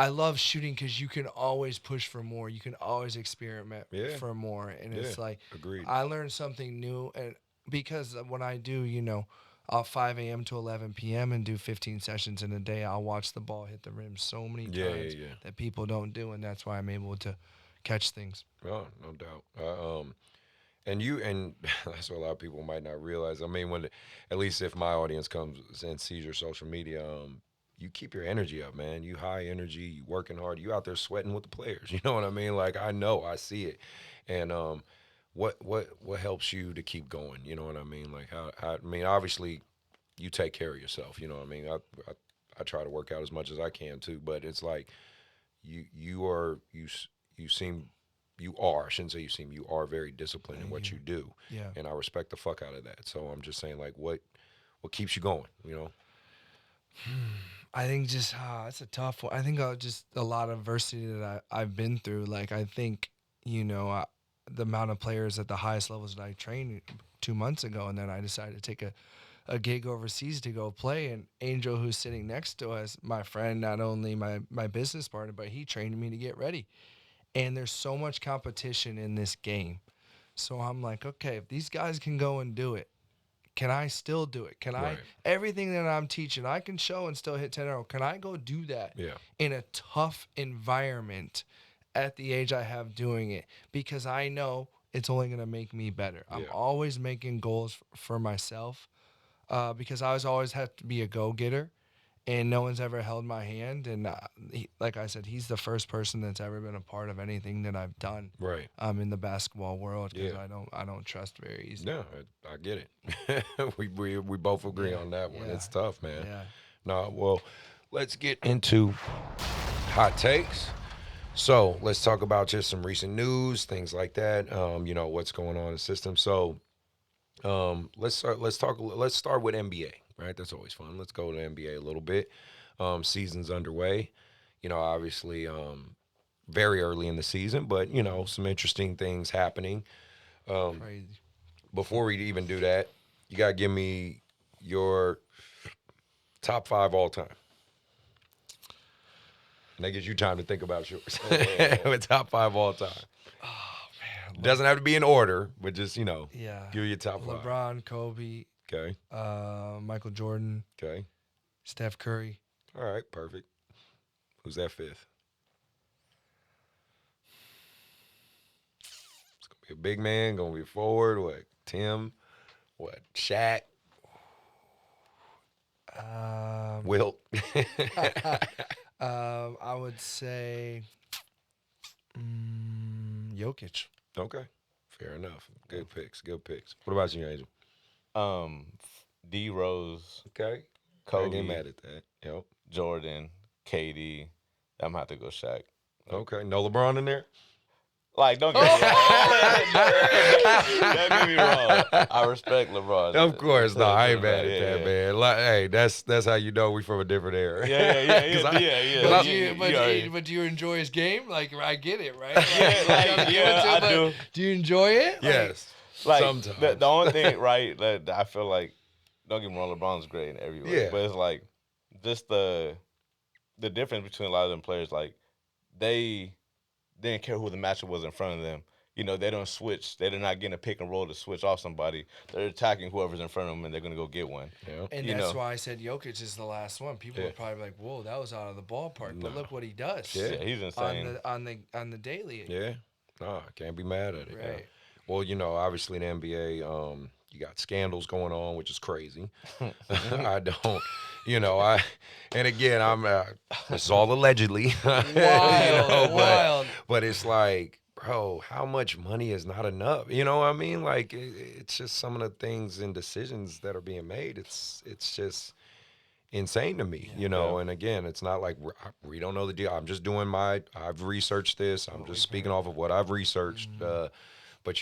I love shooting because you can always push for more. You can always experiment for more. And it's like, agreed. I learned something new. And because when I do, you know, 5 a.m. to 11 p.m. and do 15 sessions in a day, I'll watch the ball hit the rim so many times that people don't do. And that's why I'm able to catch things. Oh, no doubt. And that's what a lot of people might not realize. I mean, at least if my audience comes and sees your social media, you keep your energy up, man. You high energy, you working hard, you out there sweating with the players. You know what I mean? Like, I know, I see it. And what helps you to keep going? You know what I mean? Like, I mean, obviously, you take care of yourself. You know what I mean? I try to work out as much as I can too, but it's like you are very disciplined in what you do. Yeah. And I respect the fuck out of that. So I'm just saying, like, what keeps you going, you know? I think just it's a tough one. I think just a lot of adversity that I've been through. Like I think the amount of players at the highest levels that I trained 2 months ago, and then I decided to take a gig overseas to go play. And Angel, who's sitting next to us, my friend, not only my business partner, but he trained me to get ready. And there's so much competition in this game. So I'm like, okay, if these guys can go and do it, can I still do it? Can Right. everything that I'm teaching, I can show and still hit 10-0. Can I go do that Yeah. in a tough environment at the age I have doing it? Because I know it's only going to make me better. I'm Yeah. always making goals for myself because I always have to be a go-getter. And no one's ever held my hand. And like I said, he's the first person that's ever been a part of anything that I've done. Right. In the basketball world, because Yeah. I don't trust very easily. No, I get it. we both agree on that one. Yeah. It's tough, man. Yeah. No, well, let's get into hot takes. So let's talk about just some recent news, things like that. What's going on in the system. So let's start with NBA, right? That's always fun. Let's go to NBA a little bit. Season's underway. Obviously very early in the season, but some interesting things happening. Crazy. Before we even do that, you gotta give me your top 5 all time. And that gives you time to think about yours. With top 5 all time. Oh man. Doesn't have to be in order, but just Yeah. give you your top 5. LeBron, Kobe, Okay. Michael Jordan, Okay. Steph Curry. All right. Perfect. Who's that 5th? It's gonna be a big man. Gonna be a forward. What? Tim. What? Shaq. Wilt. I would say Jokic. Okay. Fair enough. Good picks. Good picks. What about you, Angel? D Rose, Okay. Kobe, Can't get mad at that. Yep. Jordan, KD. I'm gonna have to go Shaq. Okay. No LeBron in there? Like, don't get me wrong. Don't get me wrong. I respect LeBron. Of course. No, I ain't mad at Yeah, that, yeah. man. Like, hey, that's how you know we from a different era. Yeah. 'Cause I- But do you enjoy his game? Like I get it, right? I do. Do you enjoy it? Yes. Like, Sometimes. the only thing, right, that I feel like, don't get me wrong, LeBron's great in every way. Yeah. But it's like, just the difference between a lot of them players, like, they didn't care who the matchup was in front of them. They don't switch. They're not getting a pick and roll to switch off somebody. They're attacking whoever's in front of them, and they're going to go get one. Yeah. And You that's know. why I said Jokic is the last one. People Yeah. are probably like, "Whoa, that was out of the ballpark." But No. look what he does. Yeah. Yeah, he's insane. on the daily. Yeah. No, I can't be mad at it. yeah. Right. Well, obviously in the NBA, you got scandals going on, which is crazy. I don't, and again, this is all allegedly. Wild. But it's like, bro, how much money is not enough? You know what I mean? Like, it's just some of the things and decisions that are being made. It's just insane to me, And again, it's not like we don't know the deal. I'm just doing I've researched this. I'm just speaking off of what I've researched. But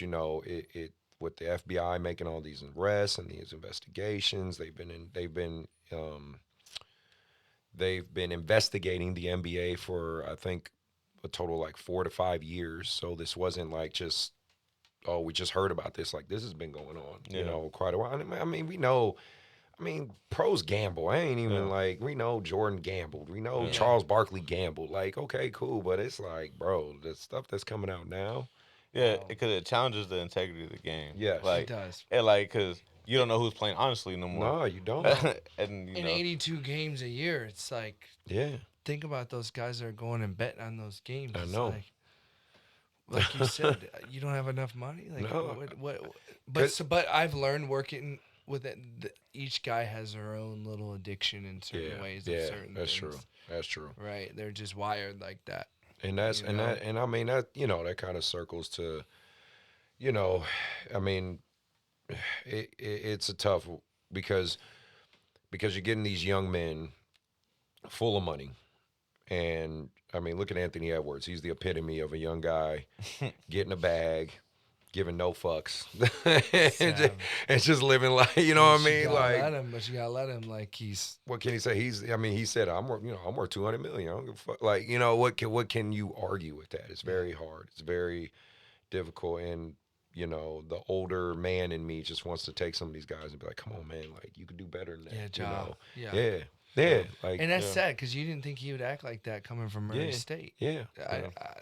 it with the FBI making all these arrests and these investigations, they've been investigating the NBA for, I think, a total of like 4 to 5 years. So this wasn't like just, we just heard about this. Like, this has been going on, quite a while. I mean, we know. I mean, pros gamble. I ain't even like, we know Jordan gambled. We know Charles Barkley gambled. Like, okay, cool. But it's like, bro, the stuff that's coming out now. Yeah, because it challenges the integrity of the game. Yes. Like, It does. And like, because you don't know who's playing honestly no more. No, you don't. And In 82 games a year, it's like, Yeah. think about those guys that are going and betting on those games. I It's know. Like you said, you don't have enough money. Like, No. But I've learned working with it. Each guy has their own little addiction in certain ways. Of certain that's things. true. That's true. Right, they're just wired like that. And that's You know? I mean that that kind of circles to, I mean, it's a tough because you're getting these young men full of money, and I mean, look at Anthony Edwards. He's the epitome of a young guy getting a bag, giving no fucks Savage. and just living like, you know what I mean? But you gotta let him like he's What can he say? He said, I'm worth 200 million. I don't give a fuck. Like, what can you argue with that? It's very hard. It's very difficult. And, the older man in me just wants to take some of these guys and be like, come on, man, like you could do better than that. Yeah. Like, and that's sad because you didn't think he would act like that coming from Murray State. yeah.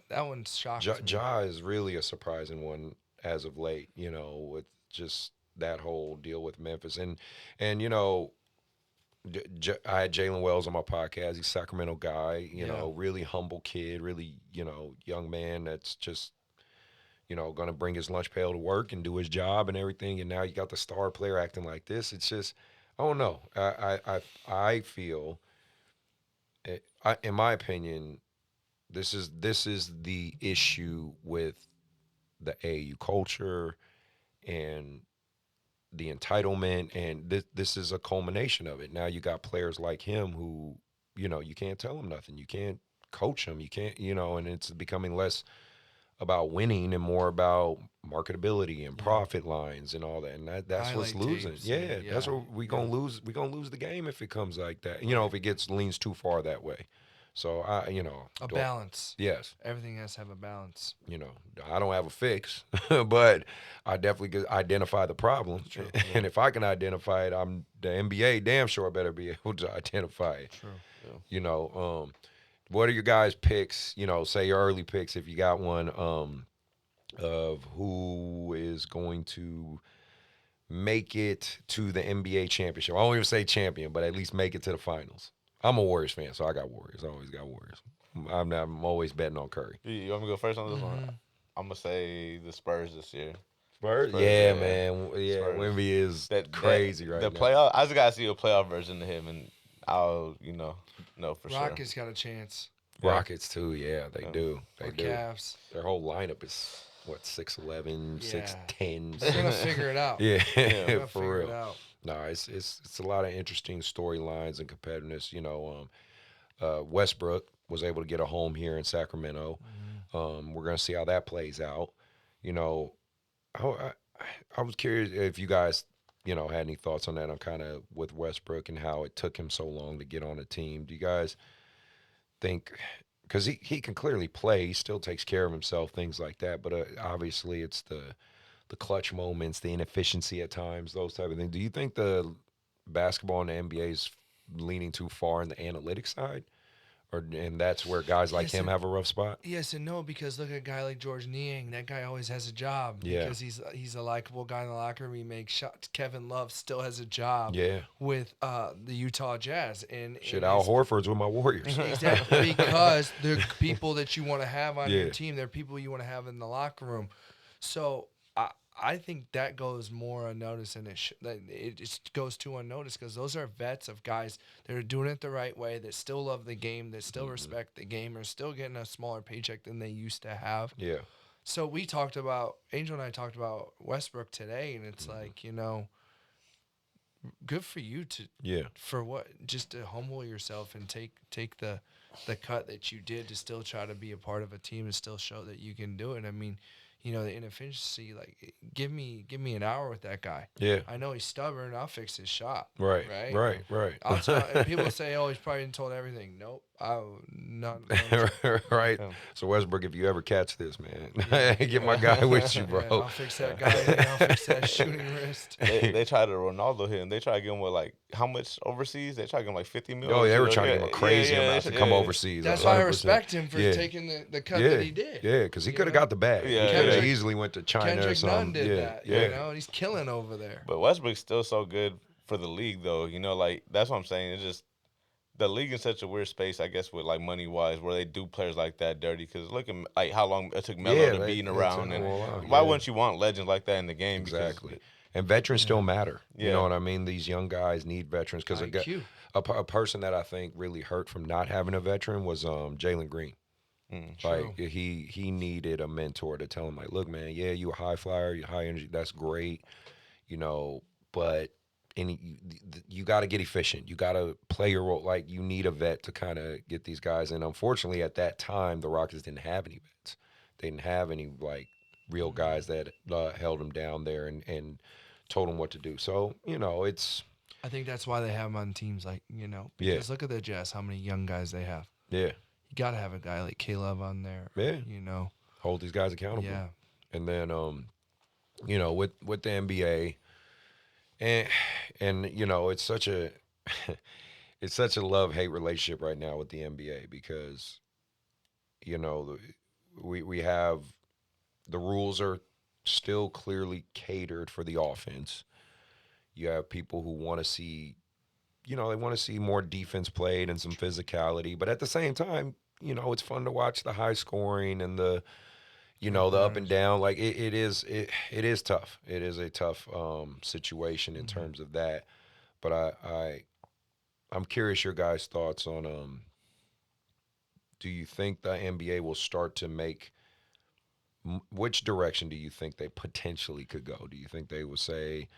That one shocked me. Ja is really a surprising one as of late, with just that whole deal with Memphis. And I had Jalen Wells on my podcast. He's a Sacramento guy, really humble kid, really, young man that's just, going to bring his lunch pail to work and do his job and everything. And now you got the star player acting like this. It's just, I don't know. I feel, in my opinion, this is the issue with the AAU culture and the entitlement, and this is a culmination of it. Now you got players like him who, you can't tell them nothing. You can't coach them. You can't, and it's becoming less about winning and more about marketability and profit lines and all that. And that's what's losing. That's what we're gonna lose. We're gonna lose the game if it comes like that. If it leans too far that way. So a balance. Yes. Everything has to have a balance. I don't have a fix, but I definitely could identify the problem. True. And if I can identify it, I'm the NBA damn sure better be able to identify it. True. Yeah. What are your guys' picks? Say your early picks if you got one, of who is going to make it to the NBA championship. I won't even say champion, but at least make it to the finals. I'm a Warriors fan, so I got Warriors. I always got Warriors. I'm always betting on Curry. You want me to go first on this one? I'm gonna say the Spurs this year. Spurs? Yeah, man. Yeah, Wemby is crazy right now. The playoff. I just gotta see a playoff version of him, and I'll know for sure. Rockets got a chance. Rockets too. Yeah, they do. They do. Cavs. Their whole lineup is 6'11", 6'10". They're gonna figure it out. Yeah, They're for real. No, it's a lot of interesting storylines and competitiveness. Westbrook was able to get a home here in Sacramento. We're gonna see how that plays out. I was curious if you guys, had any thoughts on that. I'm kind of with Westbrook and how it took him so long to get on a team. Do you guys think, because he can clearly play, he still takes care of himself, things like that, but obviously it's the clutch moments, the inefficiency at times, those type of things. Do you think the basketball in the NBA is leaning too far in the analytics side? And that's where guys like him have a rough spot? Yes and no, because look at a guy like George Niang. That guy always has a job because he's a likable guy in the locker room. He makes shots. Kevin Love still has a job with the Utah Jazz. And Al Horford's with my Warriors. Exactly, because they're people that you want to have on your team. They're people you want to have in the locker room. So I think that goes more unnoticed, and it just goes too unnoticed because those are vets of guys that are doing it the right way, that still love the game, that still respect the game, are still getting a smaller paycheck than they used to have. Yeah. So Angel and I talked about Westbrook today, and it's like, good for you for what, just to humble yourself and take the cut that you did to still try to be a part of a team and still show that you can do it. I mean, the inefficiency, like, give me an hour with that guy. Yeah. I know he's stubborn. I'll fix his shot. Right. I'll tell, and people say, oh, he's probably told everything. Nope. Not. Right. Yeah. So, Westbrook, if you ever catch this, man, get my guy with you, bro. I'll fix that guy. I'll fix that shooting wrist. They tried to Ronaldo him. They tried to get him with, like, how much overseas? They tried to get him, like, 50 million. Oh, they were trying to give him a crazy amount to come overseas. That's why I respect him for taking the cut that he did. Yeah, because he could have got the bag. Yeah. He could have easily went to China Kendrick or something. Nunn did that, and he's killing over there. But Westbrook's still so good for the league, though. Like, that's what I'm saying. It's just the league in such a weird space, I guess, with, like, money-wise, where they do players like that dirty. Because look at, like, how long it took Melo to beating around. And why wouldn't you want legends like that in the game? Exactly. And veterans still matter. You know what I mean? These young guys need veterans. Because a person that I think really hurt from not having a veteran was Jalen Green. Like, he needed a mentor to tell him, like, look, man, you a high flyer, you high energy, that's great, but you got to get efficient. You got to play your role. Like, you need a vet to kind of get these guys. And unfortunately, at that time, the Rockets didn't have any vets. They didn't have any, like, real guys that held him down there and told him what to do. So, it's I think that's why they have him on teams like, because look at the Jazz, how many young guys they have. yeah, You got to have a guy like Caleb on there. Yeah. Hold these guys accountable. Yeah. And then, with the NBA, and it's such a it's such a love-hate relationship right now with the NBA because we have the rules are still clearly catered for the offense. You have people who want to see, they want to see more defense played and some physicality, but at the same time, it's fun to watch the high scoring and the the up and down. Like it is tough. It is a tough situation in terms of that. But I'm curious your guys' thoughts on do you think the NBA will start to make which direction do you think they potentially could go? Do you think they will say,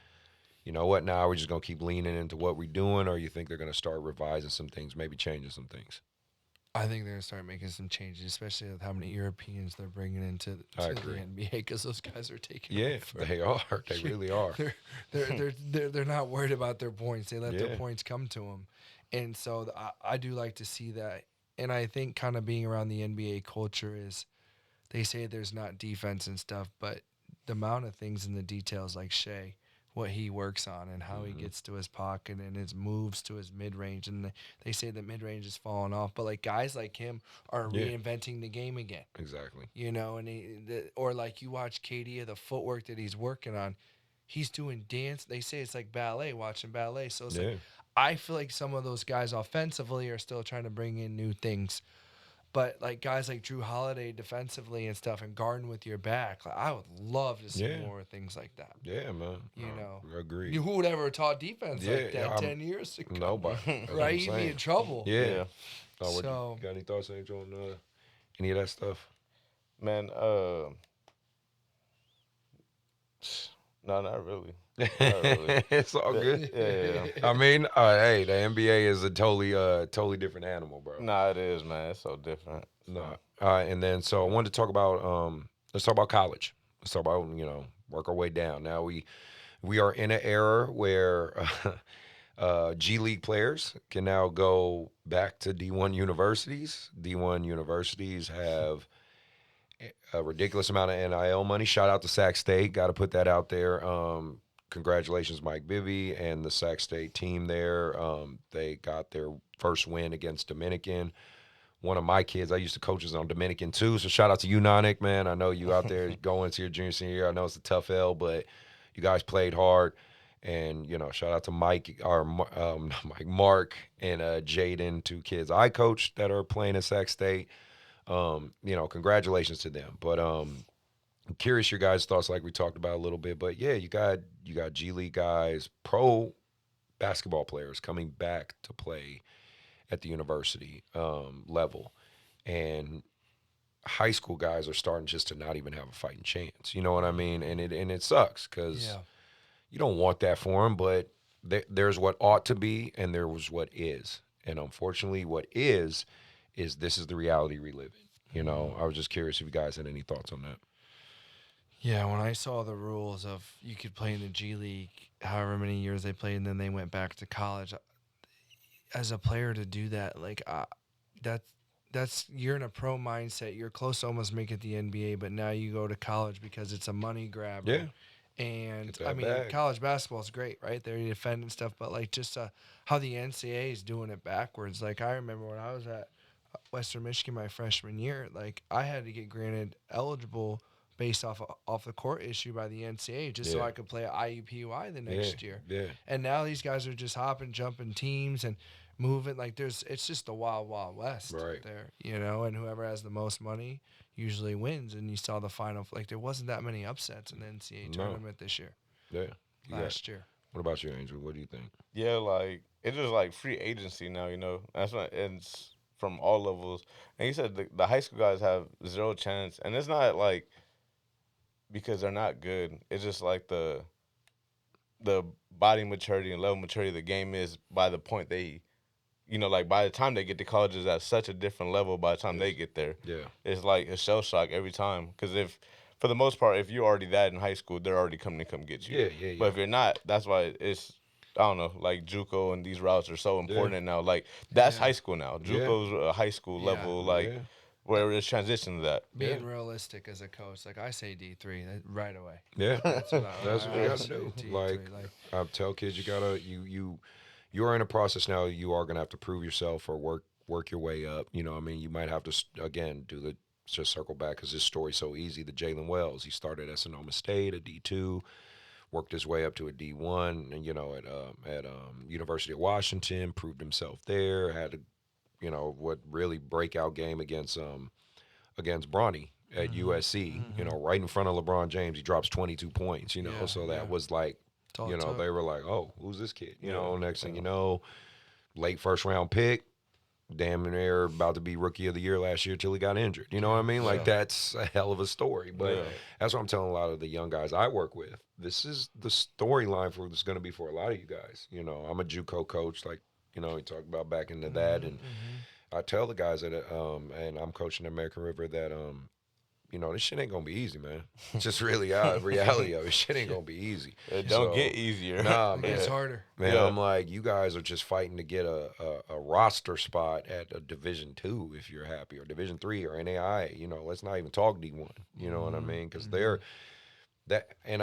you know what, now we're just going to keep leaning into what we're doing, or you think they're going to start revising some things, maybe changing some things? I think they're going to start making some changes, especially with how many Europeans they're bringing into the NBA, because those guys are taking over. They are. They really are. They're not worried about their points. They let their points come to them. And so I do like to see that. And I think kind of being around the NBA culture is they say there's not defense and stuff, but the amount of things in the details like Shea, what he works on and how he gets to his pocket and his moves to his mid-range. And they say that mid-range is falling off, but like guys like him are reinventing the game again. Exactly. Or like you watch KD, the footwork that he's working on, he's doing dance. They say it's like ballet, watching ballet. So it's like, I feel like some of those guys offensively are still trying to bring in new things. But like guys like Drew Holiday defensively and stuff and guarding with your back, like, I would love to see more things like that. Yeah, man. I agree. Who would ever taught defense like that 10 years ago? Nobody. Right? You'd be in trouble. Yeah. So, got any thoughts, Angel, on any of that stuff? Man, no, not really. It's all good. Yeah. I mean, hey, the NBA is a totally different animal, bro. Nah, it is, man. It's so different. No. And then so I wanted to talk about let's talk about college. Let's talk about work our way down. Now we are in an era where G League players can now go back to D1 universities. D1 universities have a ridiculous amount of NIL money. Shout out to Sac State. Got to put that out there. Congratulations, Mike Bibby and the Sac State team there. They got their first win against Dominican. One of my kids, I used to coach on Dominican too, so shout out to you, Nanik, man. I know you out there going into your junior, senior year. I know it's a tough L, but you guys played hard. And, shout out to Mark and Jaden, two kids I coached that are playing at Sac State. Congratulations to them. But I'm curious your guys' thoughts, like we talked about a little bit. But yeah, you got G League guys, pro basketball players coming back to play at the university level, and high school guys are starting just to not even have a fighting chance. You know what I mean? And it sucks because you don't want that for them. But there's what ought to be, and there was what is. And unfortunately, what is this is the reality we live in. I was just curious if you guys had any thoughts on that. Yeah, when I saw the rules of you could play in the G League, however many years they played, and then they went back to college, as a player to do that, like that's you're in a pro mindset. You're close to almost making the NBA, but now you go to college because it's a money grab. Yeah. And I mean, college basketball is great, right? They're defending stuff, but like just how the NCAA is doing it backwards. Like I remember when I was at Western Michigan my freshman year, like I had to get granted eligible based off the court issue by the NCAA just so I could play at IUPUI the next year. Yeah. And now these guys are just hopping, jumping teams and moving. Like it's just the wild, wild west there, and whoever has the most money usually wins. And you saw the final, like there wasn't that many upsets in the NCAA tournament this year. Yeah. Last year. What about you, Angel? What do you think? Yeah, like it's just like free agency now, That's what it's from all levels. And you said the high school guys have zero chance. And it's not like because they're not good. It's just like the body maturity and level maturity of the game is by the point they, like by the time they get to college is at such a different level by the time they get there. Yeah. It's like a shell shock every time. Because if for the most part, if you're already that in high school, they're already coming to come get you. Yeah. But if you're not, that's why it's, I don't know, like JUCO and these routes are so important now. Like that's high school now. JUCO's a high school level, like where it's transitioned to that. Being realistic as a coach, like I say D3 right away. Yeah, That's what we got to do. Like I tell kids, you gotta you are in a process now. You are gonna have to prove yourself or work your way up. You know, what I mean, you might have to again just circle back because this story's so easy. The Jalen Wells, he started at Sonoma State, a D2. Worked his way up to a D1, and at University of Washington, proved himself there. Had a, what really breakout game against Bronny at USC. You know, right in front of LeBron James, he drops 22 points. So that was like, they were like, oh, who's this kid? Next thing you know, late first round pick. Damn near about to be rookie of the year last year till he got injured. You know what I mean? Like that's a hell of a story. But that's what I'm telling a lot of the young guys I work with. This is the storyline for this going to be for a lot of you guys. I'm a JUCO coach, like you talked about back into that, and I tell the guys that and I'm coaching American River that this shit ain't gonna be easy, man. It's just really reality of it. Shit ain't gonna be easy. It don't get easier. Nah, man. It's harder. Man, I'm like, you guys are just fighting to get a roster spot at a Division II if you're happy, or Division III or NAI. Let's not even talk D1. You know what I mean? Because they're that, and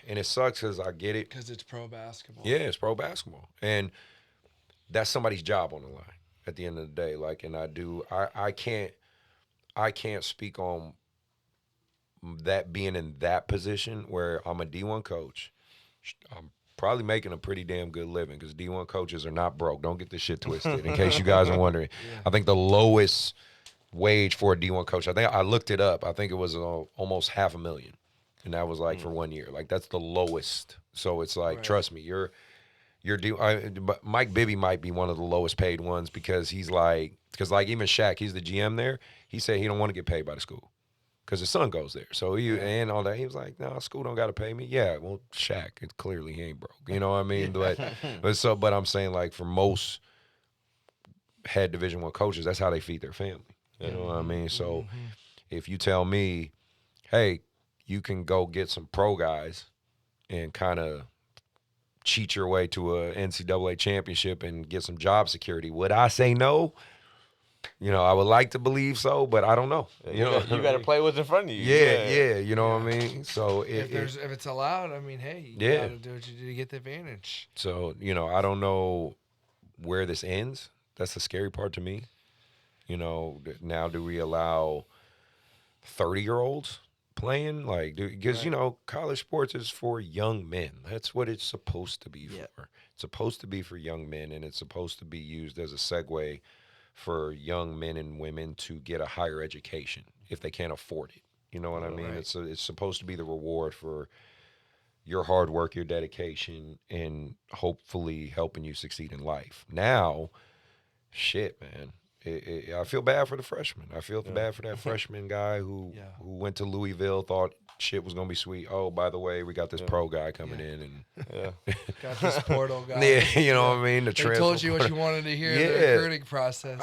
it sucks because I get it. Because it's pro basketball. Yeah, it's pro basketball, and that's somebody's job on the line at the end of the day. Like, and I can't speak on that being in that position where I'm a D1 coach. I'm probably making a pretty damn good living because D1 coaches are not broke. Don't get this shit twisted. In case you guys are wondering, I think the lowest wage for a D1 coach, I think I looked it up. I think it was almost $500,000, and that was like for 1 year. Like that's the lowest. So it's like, trust me, but Mike Bibby might be one of the lowest paid ones because even Shaq, he's the GM there. He said he don't want to get paid by the school. Because his son goes there. So and all that. He was like, no, school don't got to pay me. Yeah, well, Shaq, clearly he ain't broke. You know what I mean? But I'm saying, like, for most head Division I coaches, that's how they feed their family. You know what I mean? So if you tell me, hey, you can go get some pro guys and kind of cheat your way to a NCAA championship and get some job security, would I say no? I would like to believe so, but I don't know. You got to play what's in front of you. Yeah. You know what I mean? So if it's allowed, I mean, hey, you got to do what you do to get the advantage. So I don't know where this ends. That's the scary part to me. Now do we allow 30-year-olds playing? Like, because college sports is for young men. That's what it's supposed to be for. It's supposed to be for young men, and it's supposed to be used as a segue for young men and women to get a higher education if they can't afford it. You know what I mean? Right. It's supposed to be the reward for your hard work, your dedication, and hopefully helping you succeed in life. Now, shit, man. I feel bad for the freshman. I feel bad for that freshman guy who went to Louisville, thought shit was gonna be sweet. Oh, by the way, we got this pro guy coming in, and got this portal guy. Yeah, you know what I mean. They told you what you wanted to hear in the recruiting process.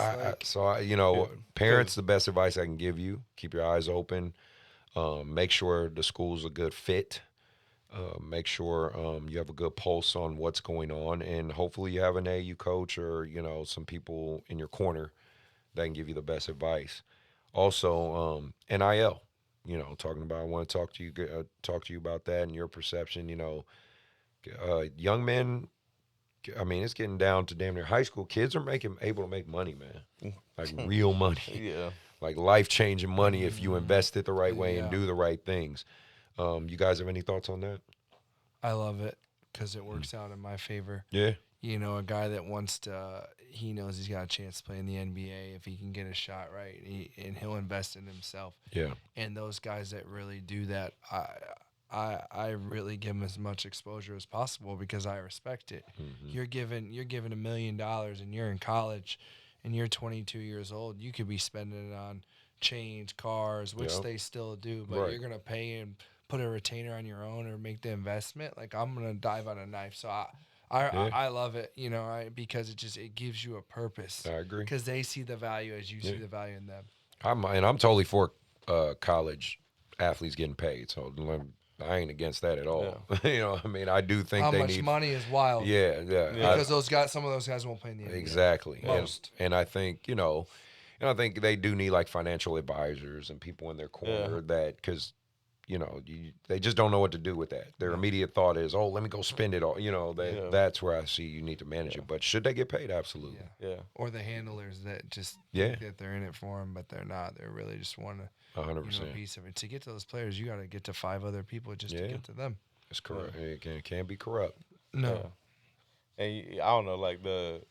Parents, the best advice I can give you: keep your eyes open. Make sure the school's a good fit. Make sure you have a good pulse on what's going on, and hopefully you have an AAU coach or some people in your corner that can give you the best advice. Also, NIL. Talking about, I want to talk to you about that and your perception. Young men. I mean, it's getting down to damn near high school. Kids are able to make money, man, like real money. Like life-changing money if you invest it the right way and do the right things. You guys have any thoughts on that? I love it because it works out in my favor. Yeah. A guy that wants to, he knows he's got a chance to play in the NBA if he can get a shot right, and he'll invest in himself. Yeah. And those guys that really do that, I really give them as much exposure as possible because I respect it. Mm-hmm. You're given $1 million and you're in college and you're 22 years old. You could be spending it on change, cars, which they still do, but you're gonna pay and put a retainer on your own or make the investment. Like, I'm gonna dive on a knife. So I love it, because it gives you a purpose. I agree. Because they see the value as you see the value in them. I'm totally for college athletes getting paid. So I ain't against that at all. You know, I mean, I do think How they much need money is wild. Yeah. Because some of those guys won't play in the NBA. Exactly. Most. And I think, and I think they do need like financial advisors and people in their corner that, because, they just don't know what to do with that. Their immediate thought is, oh, let me go spend it all. That's where I see you need to manage it. But should they get paid? Absolutely. Yeah. Or the handlers that just think that they're in it for them, but they're not. They're really just want to 100%. piece of it. To get to those players, you got to get to 5 other people just to get to them. It's correct. It can't be corrupt. No. And I don't know, like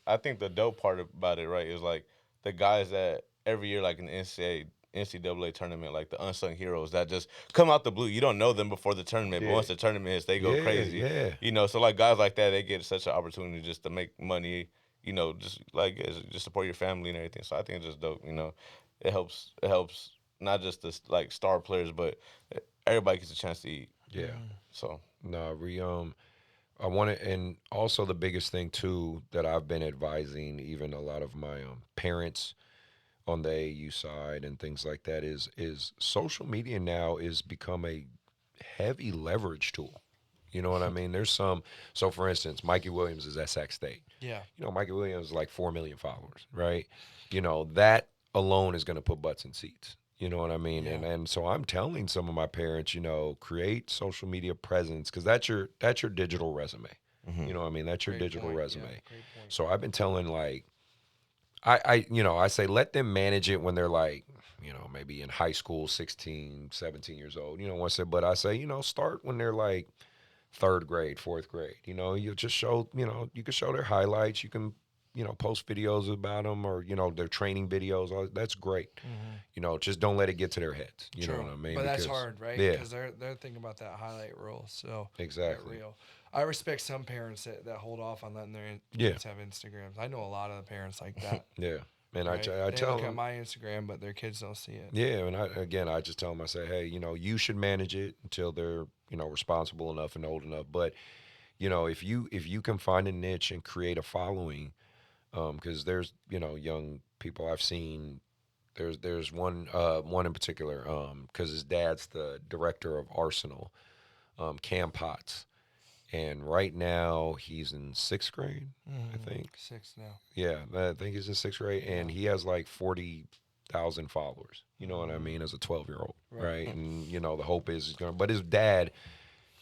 I think the dope part about it, right, is like the guys that every year, like in the NCAA tournament, like the unsung heroes that just come out the blue. You don't know them before the tournament, but once the tournament hits, they go crazy. Yeah. So like guys like that, they get such an opportunity just to make money. Just like just support your family and everything. So I think it's just dope. It helps not just the like star players, but everybody gets a chance to eat. Yeah. So no, I want to, and also the biggest thing too that I've been advising even a lot of my parents on the AAU side and things like that is social media now is become a heavy leverage tool. You know what I mean? There's so for instance, Mikey Williams is at Sac State. Yeah. Mikey Williams is like 4 million followers, right? That alone is going to put butts in seats. You know what I mean? Yeah. And so I'm telling some of my parents, create social media presence because that's your digital resume. Mm-hmm. You know what I mean? That's your digital resume. Yeah, so I've been telling like, I say let them manage it when they're like, maybe in high school, 16, 17 years old. But I say, start when they're like 3rd grade, 4th grade. You just show, you can show their highlights. You can post videos about them or, their training videos. That's great. Mm-hmm. Just don't let it get to their heads. You know what I mean? But that's hard, right? Yeah. Because they're thinking about that highlight reel. So exactly. Real. I respect some parents that hold off on letting their kids have Instagrams. I know a lot of the parents like that. Yeah. And right? I tell look them. at my Instagram, but their kids don't see it. Yeah. And I just tell them, I say, hey, you should manage it until they're, responsible enough and old enough. But, if you can find a niche and create a following, because there's young people I've seen. There's one in particular because his dad's the director of Arsenal, Cam Potts, and right now he's in 6th grade, I think. 6 now. Yeah, I think he's in 6th grade, and he has like 40,000 followers. You know what I mean? As a 12-year-old, right? And the hope is he's gonna. But his dad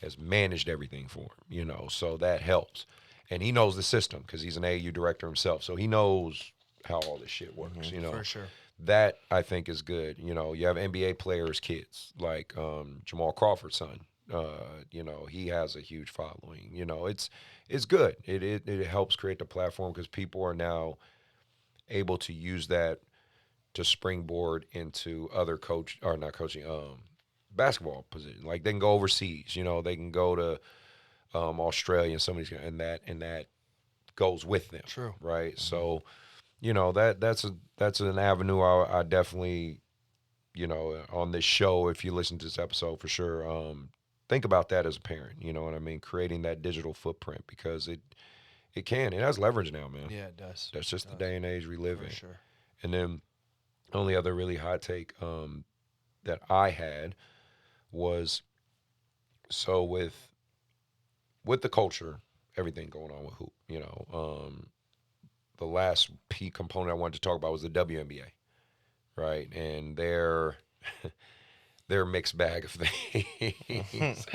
has managed everything for him. So that helps. And he knows the system because he's an AAU director himself. So he knows how all this shit works, For sure. That, I think, is good. You have NBA players' kids, like Jamal Crawford's son. He has a huge following. It's good. It helps create the platform because people are now able to use that to springboard into other basketball positions. Like they can go overseas. They can go to Australia and somebody's and that goes with them. True. Right. Mm-hmm. So, that's an avenue I definitely, on this show, if you listen to this episode for sure, think about that as a parent. You know what I mean? Creating that digital footprint because it has leverage now, man. Yeah, it does. That's just the day and age we live in. Sure. And then only other really hot take that I had was so with the culture, everything going on with hoop, the last key component I wanted to talk about was the WNBA, right? And their mixed bag of things.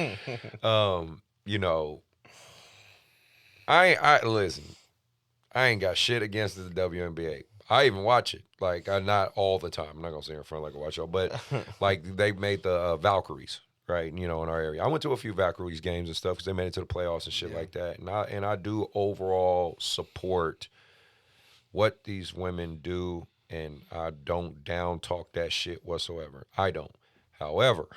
I listen, I ain't got shit against the WNBA. I even watch it. Like, not all the time. I'm not going to sit here in front like a watch show, but like they made the Valkyries, right? In our area. I went to a few Valkyries games and stuff because they made it to the playoffs and shit like that. And I do overall support what these women do, and I don't down talk that shit whatsoever. I don't. However,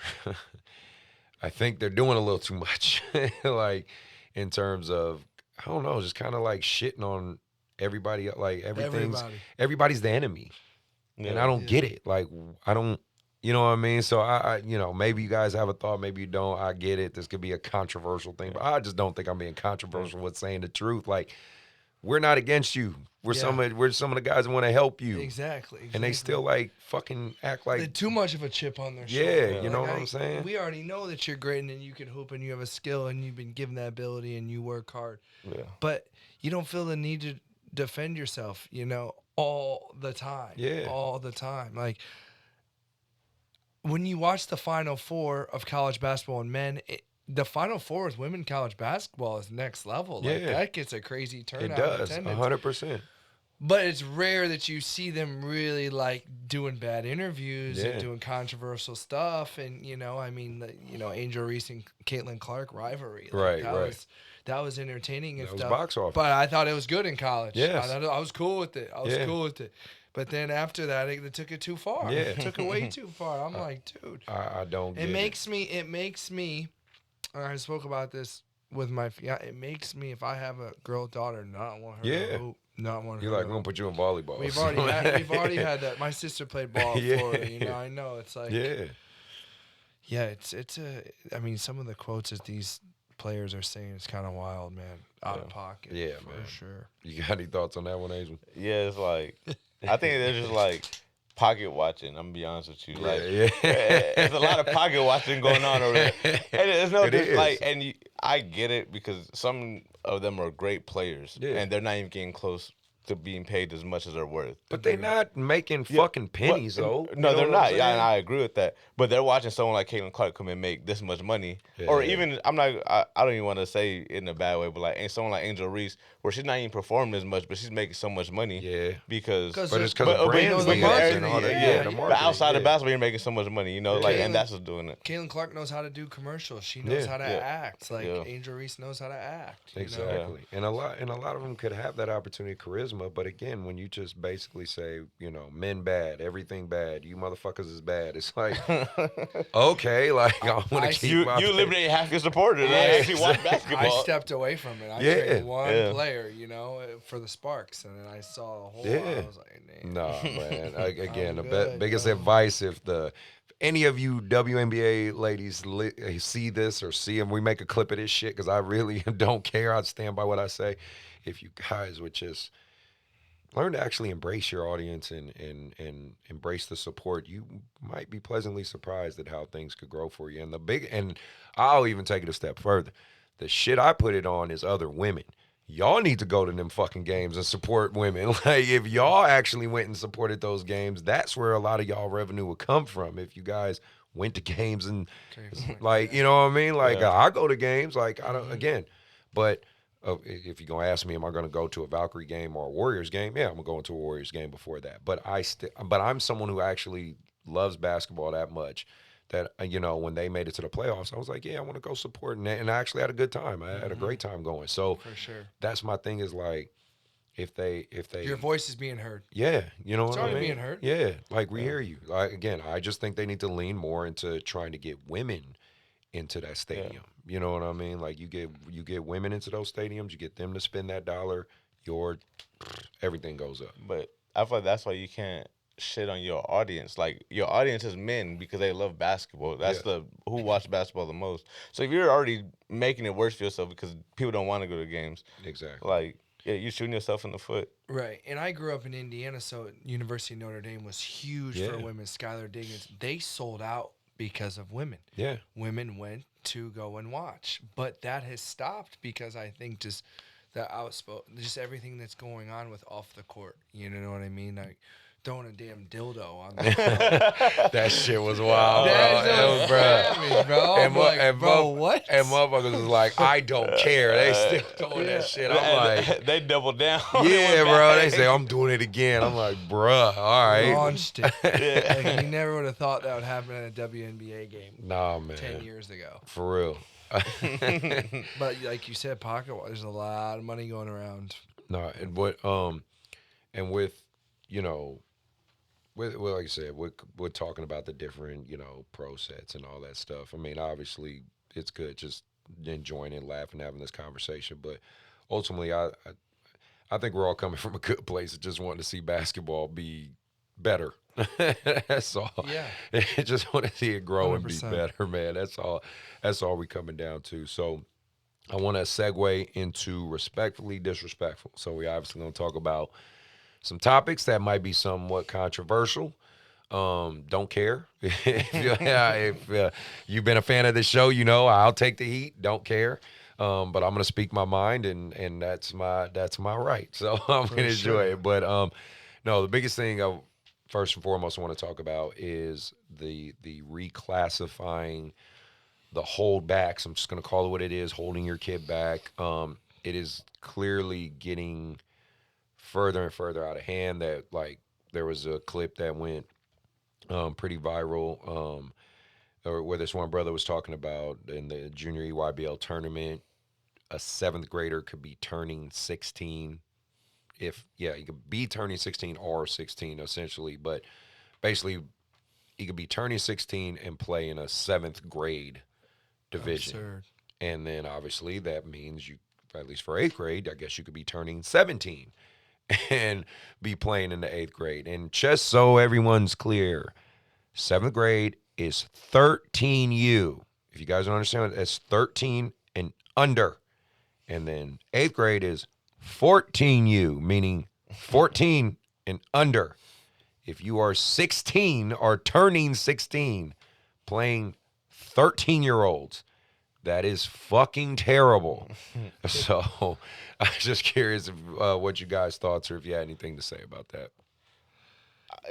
I think they're doing a little too much, like in terms of, I don't know, just kind of like shitting on everybody, like everybody's the enemy. Yeah, and I don't get it. Like, I don't, you know what I mean? So I maybe you guys have a thought, maybe you don't. I get it. This could be a controversial thing, but I just don't think I'm being controversial with saying the truth. Like, we're not against you. We're some of the guys that want to help you. Exactly. And they still like fucking act like they're too much of a chip on their shoulder. Yeah, you know what I'm saying? We already know that you're great and you can hoop and you have a skill and you've been given that ability and you work hard. Yeah. But you don't feel the need to defend yourself, all the time. Yeah. All the time. Like, when you watch the Final Four of college basketball and men, the Final Four with women college basketball is next level. Like, that gets a crazy turnout. It does, attendance. 100%. But it's rare that you see them really like doing bad interviews and doing controversial stuff. And, Angel Reese and Caitlin Clark rivalry. Like, that was entertaining and that stuff. Was box office. But I thought it was good in college. Yes. I was cool with it. But then after that, they took it too far. Yeah. It took it way too far. I'm like, dude. I don't get it. It makes me, I spoke about this with my fiance. It makes me, if I have a girl daughter, not want her to hoop. Not one. You're like, we're gonna put you in volleyball. We've already had that. My sister played ball in Florida. I know it's like. Yeah. It's I mean, some of the quotes that these players are saying is kind of wild, man. Out of pocket. Yeah, for man. sure. You got any thoughts on that one, Angel? Yeah, it's like I think they're just like pocket watching. I'm gonna be honest with you. Like, there's a lot of pocket watching going on over there. And it's no like, and I get it because some of them are great players, and they're not even getting close to being paid as much as they're worth. But they're not making fucking pennies, though. No, they're not. Yeah, and I agree with that. But they're watching someone like Caitlin Clark come and make this much money, or even I don't even want to say it in a bad way, but like someone like Angel Reese, where she's not even performing as much, but she's making so much money. Yeah, because but it's because of brands the and all that. But outside of basketball, you're making so much money, like, and that's what's doing it. Caitlin Clark knows how to do commercials. She knows how to act. Like Angel Reese knows how to act. Exactly, and a lot of them could have that opportunity, charisma. But again, when you just basically say, men bad, everything bad, you motherfuckers is bad. It's like, okay, like I want to keep you eliminate half your supporters. I actually watch basketball. I stepped away from it. I trained one player, for the Sparks, and then I saw a whole lot. I was like, nah, man. Again, the biggest advice, if any of you WNBA ladies see this or see them, we make a clip of this shit because I really don't care. I'd stand by what I say. If you guys would just learn to actually embrace your audience and embrace the support, you might be pleasantly surprised at how things could grow for you. And I'll even take it a step further. The shit I put it on is other women. Y'all need to go to them fucking games and support women. Like, if y'all actually went and supported those games, that's where a lot of y'all revenue would come from. If you guys went to games and like, you know what I mean? Like, I go to games, like, I don't, again, but if you're going to ask me, am I going to go to a Valkyrie game or a Warriors game? Yeah, I'm going to go into a Warriors game before that. But I'm someone who actually loves basketball that much that, when they made it to the playoffs, I was like, yeah, I want to go support. And I actually had a good time. I had a great time going. So for sure, that's my thing is like, if they your voice is being heard. Yeah, you know what I mean? It's already being heard. Yeah, like we hear you. Like, again, I just think they need to lean more into trying to get women into that stadium. Yeah. You know what I mean? Like, you get women into those stadiums, you get them to spend that dollar, everything goes up. But I feel like that's why you can't shit on your audience. Like, your audience is men because they love basketball. That's who watch basketball the most. So if you're already making it worse for yourself because people don't want to go to games, exactly. Like, you're shooting yourself in the foot. Right. And I grew up in Indiana, so University of Notre Dame was huge for women. Skylar Diggins, they sold out because of women. Yeah. Women went to go and watch. But that has stopped because I think just the just everything that's going on with off the court. You know what I mean? Like throwing a damn dildo on the That shit was wild, bro. What? And motherfuckers was like, I don't care. They still doing that shit. I'm like, they doubled down. Yeah, bro. They say, I'm doing it again. I'm like, bruh, all right. Launched it. Like, you never would have thought that would happen in a WNBA game. Nah, man. 10 years ago. For real. But like you said, there's a lot of money going around. No, and with like I said, we're talking about the different, pro sets and all that stuff. I mean, obviously, it's good just enjoying and laughing, having this conversation. But ultimately, I think we're all coming from a good place of just wanting to see basketball be better. That's all. Yeah. Just want to see it grow 100%. And be better, man. That's all we're coming down to. So I want to segue into respectfully disrespectful. So we obviously going to talk about some topics that might be somewhat controversial. Don't care. If you've been a fan of this show, you know I'll take the heat. Don't care. But I'm gonna speak my mind, and that's my right. So I'm gonna enjoy it. But no, the biggest thing first and foremost I want to talk about is the reclassifying the holdbacks. I'm just gonna call it what it is, holding your kid back. It is clearly getting further and further out of hand. That like there was a clip that went pretty viral, or where this one brother was talking about in the junior EYBL tournament, a seventh grader could be turning 16. You could be turning 16 or 16 essentially, but basically he could be turning 16 and play in a seventh grade division. Absurd. And then obviously that means you, at least for eighth grade, I guess you could be turning 17 and be playing in the eighth grade. And just so everyone's clear, seventh grade is 13U. If you guys don't understand, that's 13 and under. And then eighth grade is 14U, meaning 14 and under. If you are 16 or turning 16, playing 13-year-olds, that is fucking terrible. So I'm just curious what you guys' thoughts or if you had anything to say about that.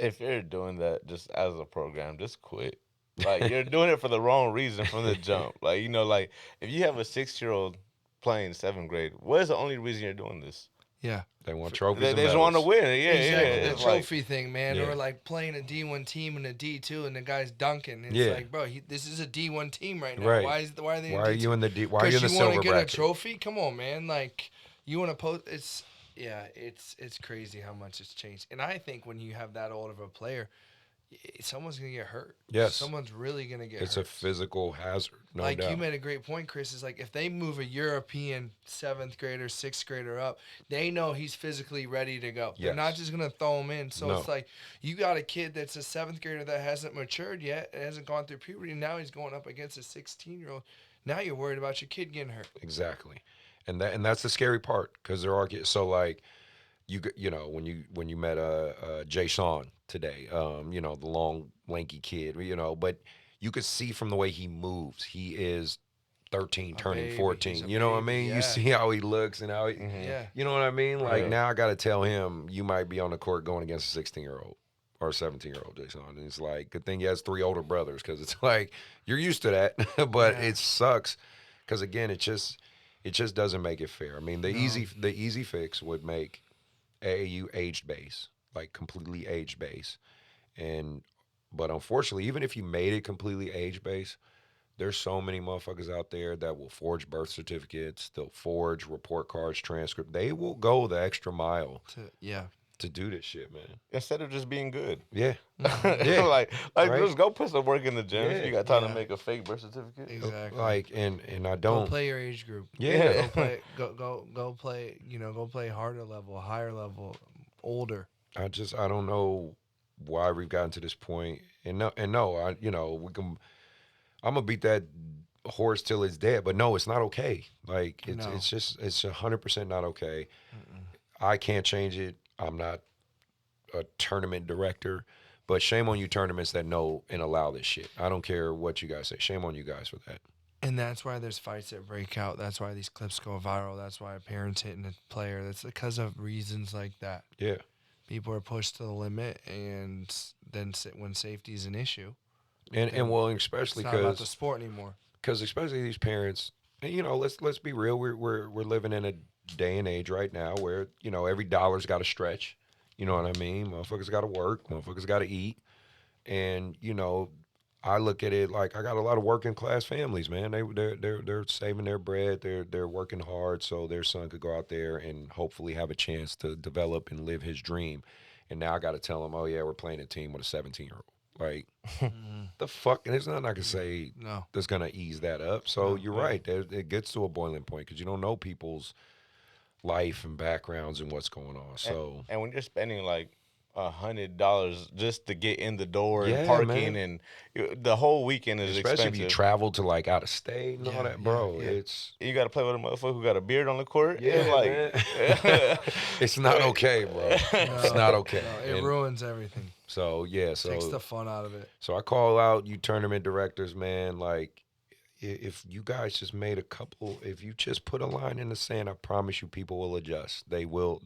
If you're doing that just as a program, just quit. Like, you're doing it for the wrong reason from the jump. Like, you know, like, if you have a 6-year-old playing seventh grade, what is the only reason you're doing this? Yeah. They want trophies. They just want to win. Yeah, Exactly. yeah. The It's like, trophy thing, man. Yeah. Or like playing a D1 team and a D2 and the guy's dunking. It's Yeah. like, bro, this is a D1 team right now. Right. Why are they in Why are D2? you in the why are you in the Because you silver want to get bracket? a trophy? Come on, man. Like, you want to post. It's crazy how much it's changed. And I think when you have that old of a player, someone's going to get hurt. Yes. Someone's really going to get It's hurt. a physical hazard, no like doubt. you made a great point, Chris. Is like if they move a European seventh grader, sixth grader up, they know he's physically ready to go. They're not Yes. just gonna throw him in. So No. it's like you got a kid that's a seventh grader that hasn't matured yet, and hasn't gone through puberty. Now he's going up against a 16-year-old. Now you're worried about your kid getting hurt. Exactly, and that's the scary part because there are kids. So like you know when you met Jay Sean today, you know, the long lanky kid, you know, but you could see from the way he moves, he is 13 turning baby. 14. He's a You know what I baby, mean? yeah. You see how he looks and how he, Yeah. you know what I mean? Like Yeah. now I got to tell him you might be on the court going against a 16-year-old or a 17-year-old Jay Sean. And it's like good thing he has 3 older brothers because it's like you're used to that, but Yeah. it sucks because again it just doesn't make it fair. I mean the easy fix would make AAU age base, like completely age base. But unfortunately, even if you made it completely age based, there's so many motherfuckers out there that will forge birth certificates, they'll forge report cards, transcript. They will go the extra mile to do this shit, man. instead of just being good. Yeah. Yeah. like Right. just go put some work in the gym. Yeah. If you got time Yeah. to make a fake birth certificate. Exactly. Like and I go don't play your age group. Yeah. Go play. Go play. You know, go play harder level, higher level, older. I don't know why we've gotten to this point. And no, I'm gonna beat that horse till it's dead. But no, it's not okay. Like it's 100% not okay. I can't change it. I'm not a tournament director, but shame on you tournaments that know and allow this shit. I don't care what you guys say. Shame on you guys for that. And that's why there's fights that break out. That's why these clips go viral. That's why parents hitting a player. That's because of reasons like that. Yeah. People are pushed to the limit, and then when safety is an issue, And well, it's especially not about the because sport anymore. especially these parents, and you know, let's be real. We're living in a day and age right now where you know every dollar's got to stretch. You know what I mean? Motherfuckers got to work. Motherfuckers got to eat. And you know, I look at it like I got a lot of working class families, man. They're saving their bread. They're working hard so their son could go out there and hopefully have a chance to develop and live his dream. And now I got to tell him, oh yeah, we're playing a team with a 17-year-old. Like the fuck, and there's nothing I can say No. that's gonna ease that up. So you're right. It gets to a boiling point because you don't know people's life and backgrounds and what's going on. So And when you're spending like $100 just to get in the door and Yeah, parking, man. and the whole weekend is Especially if you expensive. travel to like out of state and all Yeah, that, yeah, bro. yeah. It's You got to play with a motherfucker who got a beard on the court. It's yeah, like, man. It's not okay, bro. It's not okay. No, it And ruins everything. so yeah, Takes the fun out of it. so I call out you tournament directors, man. Like, if you guys just made a couple, if you just put a line in the sand, I promise you, people will adjust. They will.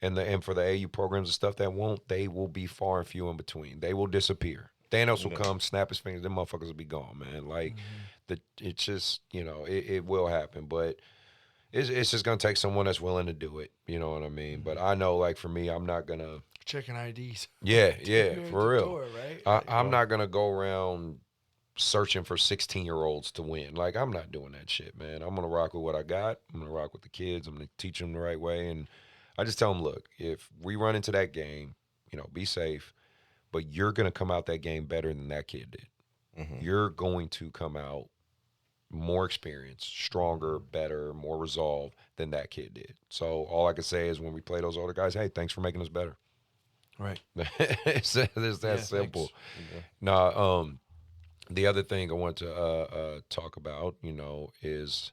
And for the AU programs and stuff that won't, they will be far and few in between. They will disappear. Thanos will come, snap his fingers, them motherfuckers will be gone, man. Like, it's just, it will happen, but it's just gonna take someone that's willing to do it. You know what I mean? But I know, like, for me, I'm not gonna. Checking IDs. Yeah, You're at for the real. door, right? I'm not gonna go around searching for 16-year-olds to win. Like, I'm not doing that shit, man. I'm gonna rock with what I got. I'm gonna rock with the kids. I'm gonna teach them the right way, and I just tell them, look, if we run into that game, be safe, but you're gonna come out that game better than that kid did. You're going to come out more experienced, stronger, better, more resolved than that kid did. So all I can say is when we play those older guys, hey, thanks for making us better. Right. It's that simple. Now, the other thing I want to talk about, is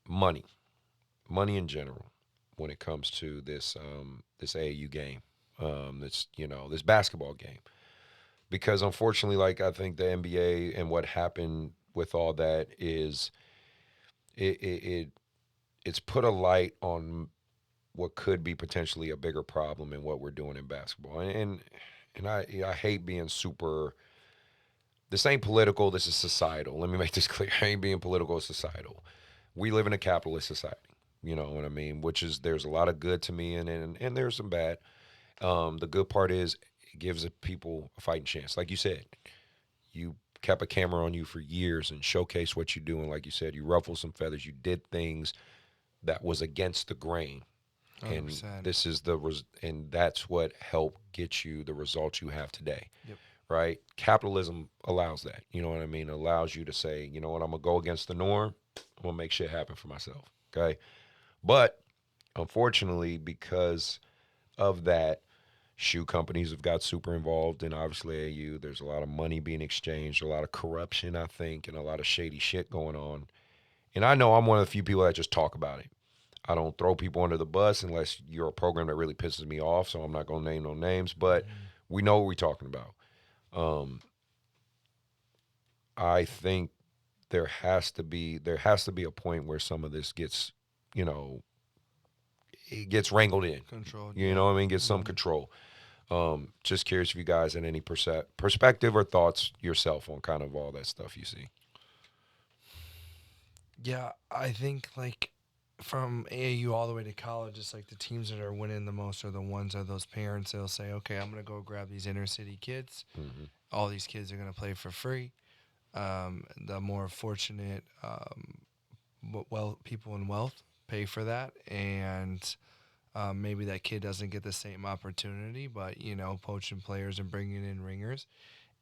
money in general when it comes to this AAU game, this basketball game, because unfortunately, like, I think the NBA and what happened with all that is it's put a light on what could be potentially a bigger problem in what we're doing in basketball. And I hate being super. This ain't political. This is societal. Let me make this clear. I ain't being political. It's societal. We live in a capitalist society. You know what I mean? Which is, there's a lot of good to me, and there's some bad. The good part is it gives the people a fighting chance. Like you said, you kept a camera on you for years and showcased what you do. And like you said, you ruffled some feathers. You did things that was against the grain. 100%. And this is and that's what helped get you the results you have today. Yep. Right? Capitalism allows that. You know what I mean? It allows you to say, you know what, I'm gonna go against the norm. I'm gonna make shit happen for myself. Okay. But unfortunately, because of that, shoe companies have got super involved, and obviously AAU, there's a lot of money being exchanged, a lot of corruption, I think, and a lot of shady shit going on. And I know I'm one of the few people that just talk about it. I don't throw people under the bus unless you're a program that really pisses me off, so I'm not going to name no names, but we know what we're talking about. I think there has to be a point where some of this gets, it gets wrangled in. Controlled. You know what I mean? Get some control. Just curious if you guys had any perspective or thoughts yourself on kind of all that stuff you see. Yeah, I think, like, from AAU all the way to college, it's like the teams that are winning the most are those parents that'll say, okay, I'm going to go grab these inner city kids. Mm-hmm. All these kids are going to play for free. The more fortunate people in wealth pay for that, and maybe that kid doesn't get the same opportunity, but, poaching players and bringing in ringers.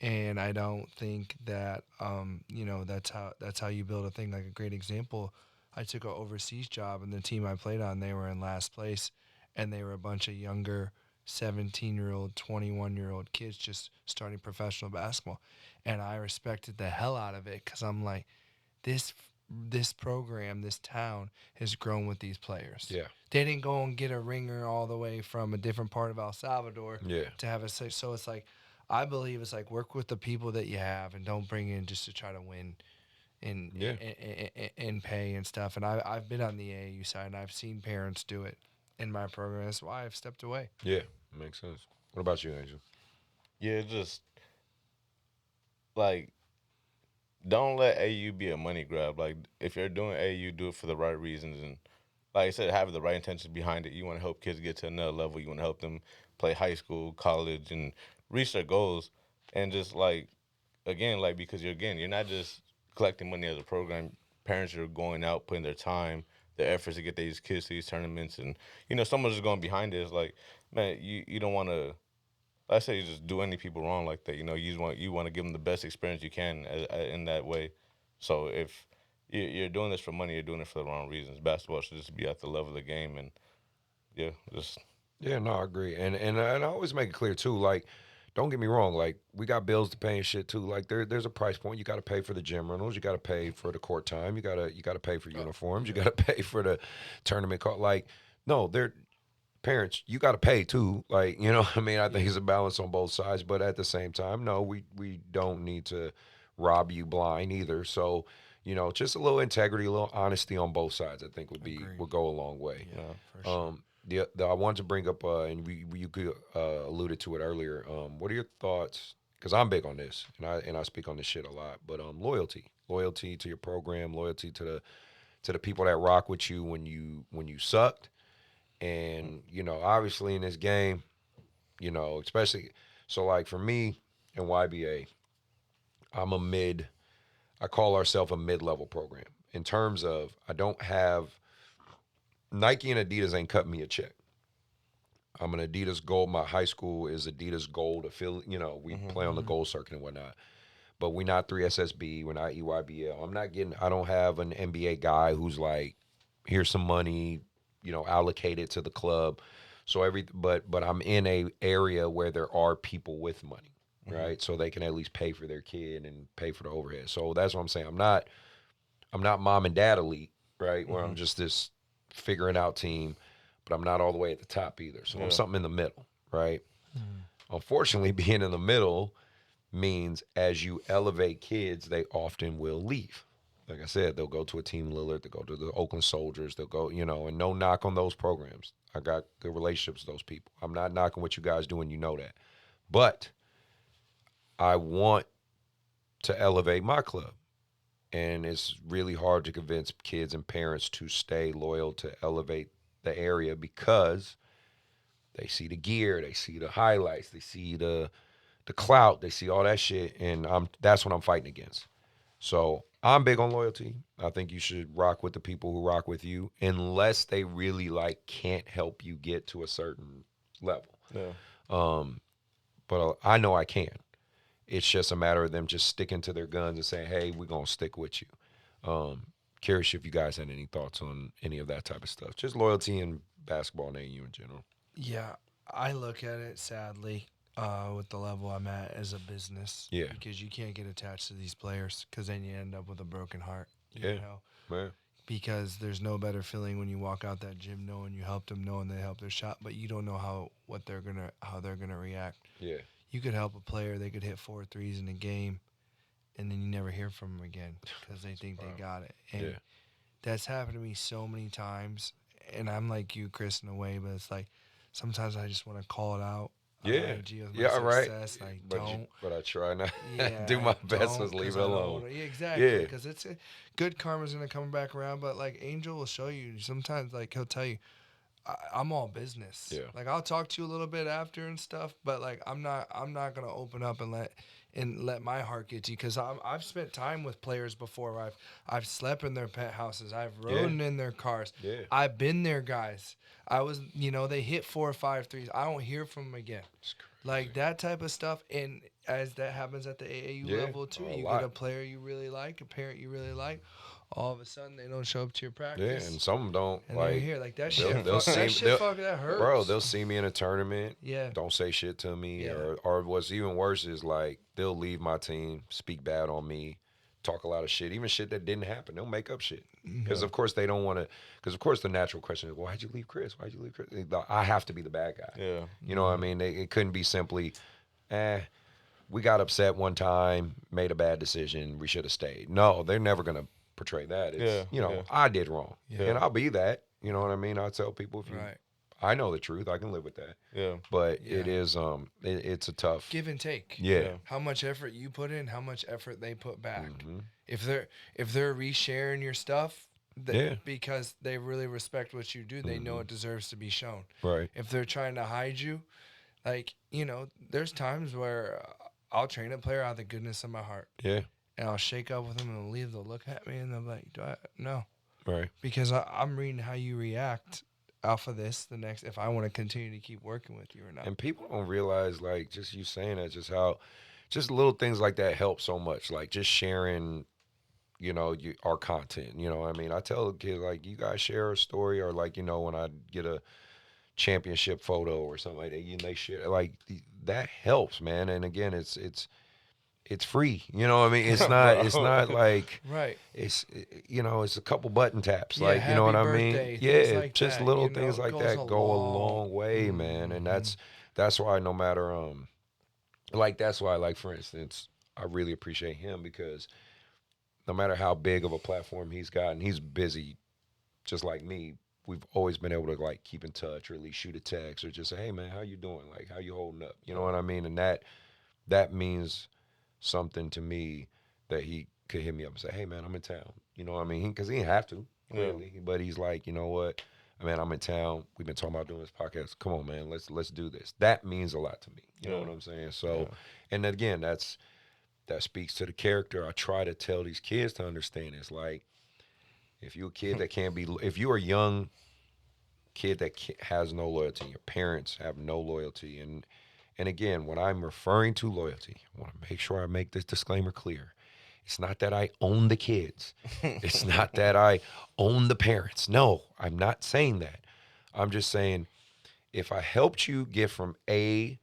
And I don't think that, that's how you build a thing. Like, a great example, I took an overseas job, and the team I played on, they were in last place, and they were a bunch of younger 17-year-old, 21-year-old kids just starting professional basketball. And I respected the hell out of it, because I'm like, this program, this town has grown with these players. Yeah. They didn't go and get a ringer all the way from a different part of El Salvador to have a say. So it's like, I believe it's like, work with the people that you have and don't bring in just to try to win and pay and stuff. And I've been on the AAU side, and I've seen parents do it in my program. That's why I've stepped away. Yeah, makes sense. What about you, Angel? Yeah, just like, don't let AU be a money grab. Like, if you're doing AU, do it for the right reasons. And like I said, have the right intentions behind it. You want to help kids get to another level. You want to help them play high school, college, and reach their goals. And just, like, again, like, because you're not just collecting money as a program. Parents are going out, putting their time, their efforts to get these kids to these tournaments. And, someone's just going behind it. It's like, man, you don't want to, I say, you just do any people wrong like that. You want to give them the best experience you can in that way. So if you're doing this for money, you're doing it for the wrong reasons. Basketball should just be at the level of the game, and yeah, just Yeah, no, I agree. And I always make it clear too, like, don't get me wrong, like we got bills to pay and shit too. Like there's a price point. You gotta pay for the gym rentals, you gotta pay for the court time, you gotta pay for uniforms, you gotta pay for the tournament cost. Like, no, they're parents, you gotta pay too. Like, what I mean? I think it's a balance on both sides, but at the same time, no, we don't need to rob you blind either. So, just a little integrity, a little honesty on both sides, I think would go a long way. Yeah, for sure. I wanted to bring up, and you could alluded to it earlier. What are your thoughts? Because I'm big on this, and I speak on this shit a lot. But loyalty to your program, loyalty to the people that rock with you when you sucked, and obviously in this game, especially so like for me and YBA, I'm a mid. I call ourselves a mid-level program in terms of I don't have Nike and Adidas ain't cutting me a check. I'm an Adidas Gold. My high school is Adidas Gold affiliate. We play on the Gold Circuit and whatnot. But we're not 3SSB. We're not EYBL. I don't have an NBA guy who's like, here's some money, allocated to the club. So but I'm in a area where there are people with money, right? So they can at least pay for their kid and pay for the overhead. So that's what I'm saying. I'm not mom and dad elite, right? Where I'm just this figuring out team, but I'm not all the way at the top either. So I'm something in the middle, right? Unfortunately, being in the middle means as you elevate kids, they often will leave. Like I said, they'll go to a Team Lillard, they'll go to the Oakland Soldiers, they'll go, and no knock on those programs. I got good relationships with those people. I'm not knocking what you guys do, and you know that. But I want to elevate my club. And it's really hard to convince kids and parents to stay loyal to elevate the area because they see the gear, they see the highlights, they see the clout, they see all that shit, and that's what I'm fighting against. So I'm big on loyalty. I think you should rock with the people who rock with you, unless they really can't help you get to a certain level. yeah. But I know I can. It's just a matter of them just sticking to their guns and saying, hey, we're going to stick with you. Curious if you guys had any thoughts on any of that type of stuff. Just loyalty in basketball and AAU in general. Yeah, I look at it sadly with the level I'm at as a business. Yeah. Because you can't get attached to these players because then you end up with a broken heart. Yeah, man. Because there's no better feeling when you walk out that gym knowing you helped them, knowing they helped their shot, but you don't know how they're gonna react. Yeah. You could help a player, they could hit 4 threes in a game, and then you never hear from them again because they think they got it. And that's happened to me so many times. And I'm like you, Chris, in a way, but it's like sometimes I just want to call it out. Yeah, right. But I try not. Do my best to leave it alone. Yeah, exactly. Because it's good karma's gonna come back around. But like Angel will show you sometimes. Like he'll tell you, I'm all business. Yeah. Like I'll talk to you a little bit after and stuff, but like I'm not gonna open up and let my heart get to you because I've spent time with players before. I've slept in their penthouses. I've ridden in their cars. Yeah. I've been there, guys. I was, they hit 4 or 5 threes. I don't hear from them again. Like that type of stuff. And as that happens at the AAU level too, you get a player you really like, a parent you really like. All of a sudden, they don't show up to your practice. Yeah, and some of them don't. And they're here like that shit. That hurts. Bro, they'll see me in a tournament. Yeah. Don't say shit to me. Or what's even worse is like they'll leave my team, speak bad on me, talk a lot of shit, even shit that didn't happen. They'll make up shit. Because, of course, they don't want to. Because, of course, the natural question is, well, why'd you leave Chris? I have to be the bad guy. Yeah. You know what I mean? It couldn't be simply, we got upset one time, made a bad decision, we should have stayed. No, they're never going to portray that. It's, I did wrong. Yeah. And I'll be that. You know what I mean? I'll tell people I know the truth. I can live with that. Yeah. But it is it's a tough give and take. Yeah. How much effort you put in, how much effort they put back. If they're resharing your stuff, because they really respect what you do, they know it deserves to be shown. Right. If they're trying to hide you, like, there's times where I'll train a player out of the goodness of my heart. Yeah. And I'll shake up with them and they'll leave, they'll look at me and they'll be like, no. Right. Because I'm reading how you react off of this the next, if I want to continue to keep working with you or not. And people don't realize, like, just you saying that, just how, just little things like that help so much. Like, just sharing, our content. You know what I mean? I tell the kids, like, you guys share a story, or, like, when I get a championship photo or something like that. They share like that helps, man. And again, it's free. You know what I mean? It's not like Right. it's it's a couple button taps. Yeah, Like, you know what I happy mean? birthday, Yeah, things like just that, little things like goes that go a long way, man. And that's why no matter that's why, like, for instance, I really appreciate him because no matter how big of a platform he's gotten, he's busy just like me. We've always been able to like keep in touch or at least shoot a text or just say, hey man, how you doing? Like, how you holding up? You know what I mean? And that means something to me, that he could hit me up and say, hey man, I'm in town. You know what I mean? Because he didn't have to, clearly. Yeah. But he's like, you know what? Man, I'm in town. We've been talking about doing this podcast. Come on, man, let's do this. That means a lot to me. You know what I'm saying? So, and again, that speaks to the character. I try to tell these kids to understand. It's like, if you're a kid that can't be, if you're a young kid that has no loyalty, your parents have no loyalty, and again, when I'm referring to loyalty, I want to make sure I make this disclaimer clear. It's not that I own the kids. It's not that I own the parents. No, I'm not saying that. I'm just saying, if I helped you get from A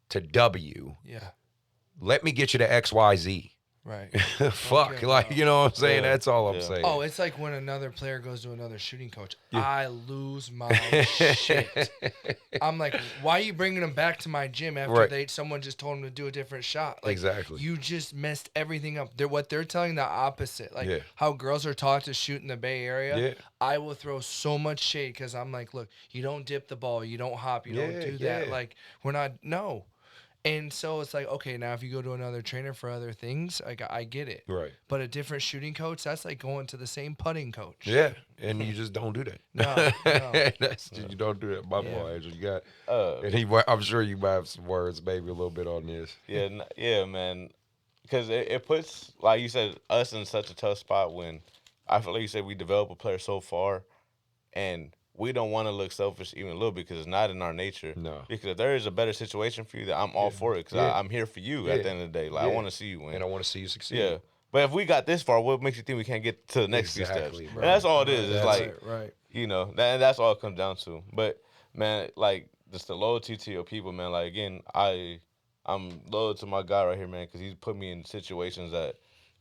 to W, let me get you to X, Y, Z. Right. Fuck. Okay, like, you know what I'm saying? That's all I'm saying. Oh, it's like when another player goes to another shooting coach. I lose my shit. I'm like, why are you bringing them back to my gym after someone just told them to do a different shot? Like, exactly. You just messed everything up. What they're telling the opposite. Like how girls are taught to shoot in the Bay Area. Yeah. I will throw so much shade because I'm like, look, you don't dip the ball. You don't hop. You don't do that. Like, no. And so it's like, okay, now if you go to another trainer for other things, I get it. Right. But a different shooting coach, that's like going to the same putting coach. Yeah, and you just don't do that. No. You don't do that. My boy, Angel, you got, and I'm sure you might have some words, maybe a little bit on this. Yeah, man. Because it puts, like you said, us in such a tough spot when I feel like you said we develop a player so far, and we don't want to look selfish even a little bit because it's not in our nature. No. Because if there is a better situation for you, that I'm all for it because I'm here for you at the end of the day. Like, I want to see you win. And I want to see you succeed. Yeah. But if we got this far, what makes you think we can't get to the next few steps? Right. And that's all it is. It's like, you know, that's all it comes down to. But, man, like, just the loyalty to your people, man. Like, again, I'm loyal to my guy right here, man, because he's put me in situations that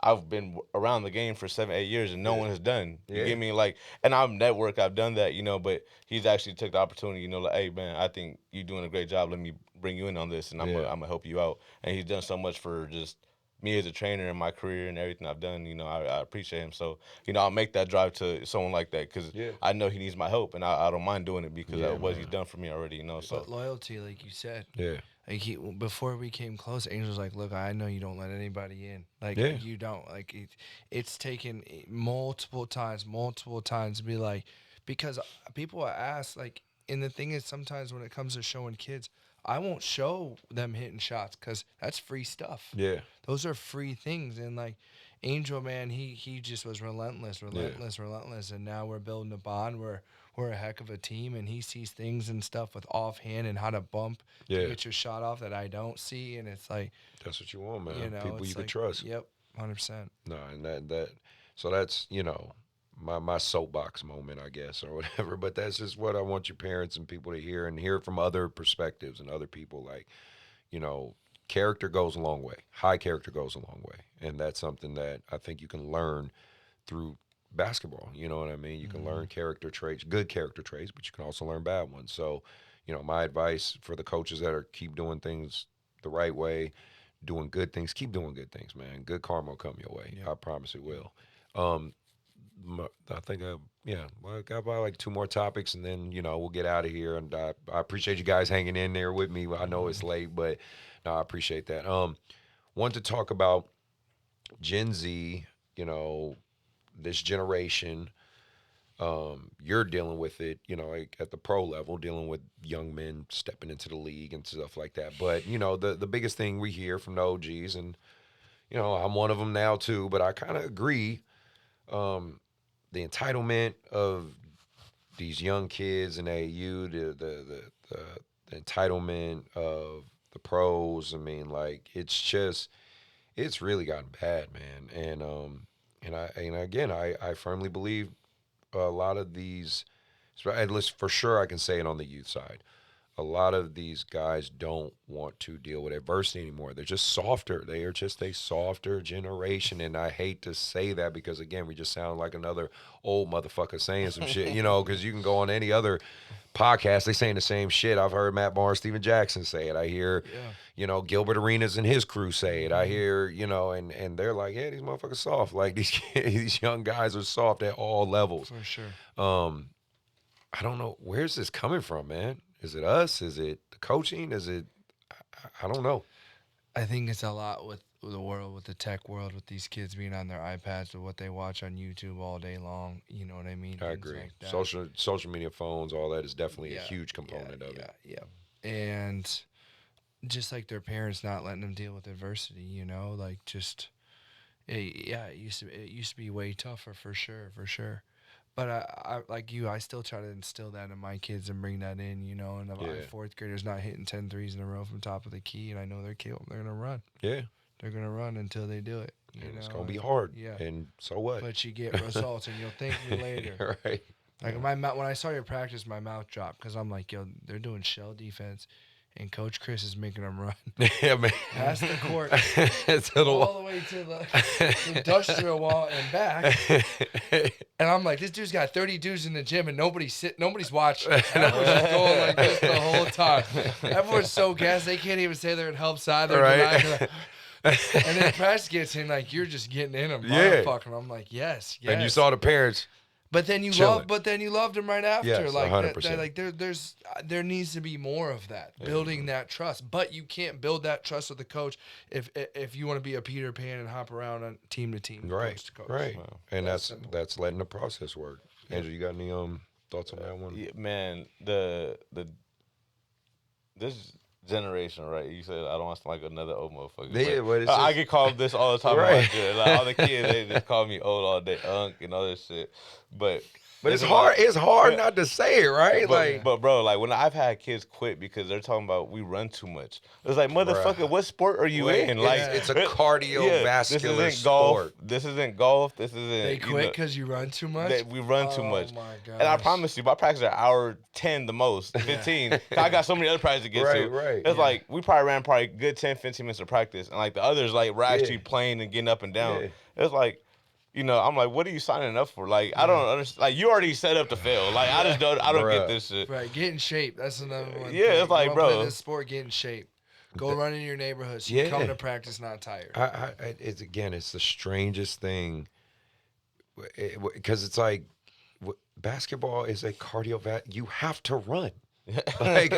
I've been around the game for 7-8 years and no one has done. You get me? Like, and I'm network, I've done that, you know, but he's actually took the opportunity, you know, like, hey, man, I think you're doing a great job. Let me bring you in on this, and I'm gonna help you out. And he's done so much for just me as a trainer in my career and everything I've done. You know, I appreciate him. So, you know, I'll make that drive to someone like that because I know he needs my help, and I don't mind doing it because of what he's done for me already, you know. So, but loyalty, like you said. Yeah. Like before we came close, Angel's like, look, I know you don't let anybody in. Like, you don't. Like, it's taken multiple times to be like, because people ask, like, and the thing is, sometimes when it comes to showing kids, I won't show them hitting shots because that's free stuff. Yeah. Those are free things. And, like, Angel, man, he just was relentless. And now we're building a bond. We're a heck of a team, and he sees things and stuff with offhand and how to bump to get your shot off that I don't see, and it's like, that's what you want, man. You know, people you like, can trust. Yep, 100%. No, and so that's, you know, my soapbox moment, I guess, or whatever. But that's just what I want your parents and people to hear, and hear from other perspectives and other people. Like, you know, character goes a long way. High character goes a long way, and that's something that I think you can learn through basketball. You know what I mean? You can learn character traits, good character traits, but you can also learn bad ones. So, you know, my advice for the coaches that are keep doing things the right way, doing good things, keep doing good things, man. Good karma will come your way. I promise it will. I think well, I got about like 2 more topics, and then, you know, we'll get out of here. And I appreciate you guys hanging in there with me. I know it's late, but no, I appreciate that. Want to talk about Gen Z, you know, this generation. You're dealing with it, you know, like at the pro level, dealing with young men stepping into the league and stuff like that. But, you know, the biggest thing we hear from the OGs, and, you know, I'm one of them now too, but I kind of agree, the entitlement of these young kids in AAU, the entitlement of the pros. I mean, like, it's really gotten bad, man. And again, I firmly believe a lot of these At least for sure I can say it on the youth side. A lot of these guys don't want to deal with adversity anymore. They're just softer. They are just a softer generation. And I hate to say that because, again, we just sound like another old motherfucker saying some shit, because you can go on any other podcast. They saying the same shit. I've heard Matt Barnes, Steven Jackson say it. I hear, Gilbert Arenas and his crew say it. I hear, and they're like, yeah, these motherfuckers soft. Like these young guys are soft at all levels. For sure. I don't know. Where's this coming from, man? Is it us? Is it the coaching? Is it? I don't know. I think it's a lot with the world, with the tech world, with these kids being on their iPads, with what they watch on YouTube all day long. You know what I mean? I Things agree. like that. Social media, phones, all that is definitely a huge component of it. Yeah. And just like their parents not letting them deal with adversity, like just, it used to be way tougher for sure. But I like you, I still try to instill that in my kids and bring that in, and my fourth graders not hitting 10 threes in a row from top of the key, and I know they're capable. They're going to run. Yeah. They're going to run until they do it. It's going to be hard. Yeah. And so what? But you get results, and you'll thank me later. Right. Like when I saw your practice, my mouth dropped because I'm like, yo, they're doing shell defense. And Coach Chris is making them run. Yeah, man. Past the court, all the way to the industrial wall and back. And I'm like, this dude's got 30 dudes in the gym and nobody's watching. And everyone's just going like this the whole time. Everyone's so gassed, they can't even say they're in help side. They're right. And then practice gets in, like, you're just getting in them. Yeah. Motherfucker. I'm like, yes. And you saw the parents. But then you loved him right after. Yes, like 100%. like there needs to be more of that, building that trust. But you can't build that trust with the coach if you want to be a Peter Pan and hop around on team to team, right, coach to coach. Right. Wow. And that's letting the process work. Yeah. Angel, you got any thoughts on that one? Yeah, man, this generation, right? You said I don't want to sound like another old motherfucker. Yeah, but it's I get called this all the time. Right. Like all the kids, they just call me old all day, and all this shit. But it's hard. It's hard not to say it, right? But bro, like when I've had kids quit because they're talking about we run too much. It's like, motherfucker, what sport are you in? Like it's a cardiovascular sport. This isn't golf. This isn't. They quit because you run too much. We run too much. Oh my god! And I promise you, my practice are hour 10 the most, 15. I got so many other practices to get to. Right. It's like we probably ran good 10, 15 minutes of practice, and like the others, like we're actually playing and getting up and down. Yeah. It's like. I'm like, what are you signing up for? Like, I don't understand. Like, you already set up to fail. Like, I don't get this shit. Right, get in shape. That's another one. Yeah, it's like, bro. Play this sport, get in shape. Go run in your neighborhood so you come to practice not tired. It's the strangest thing. Because it's like, basketball is a cardiovascular. You have to run. Like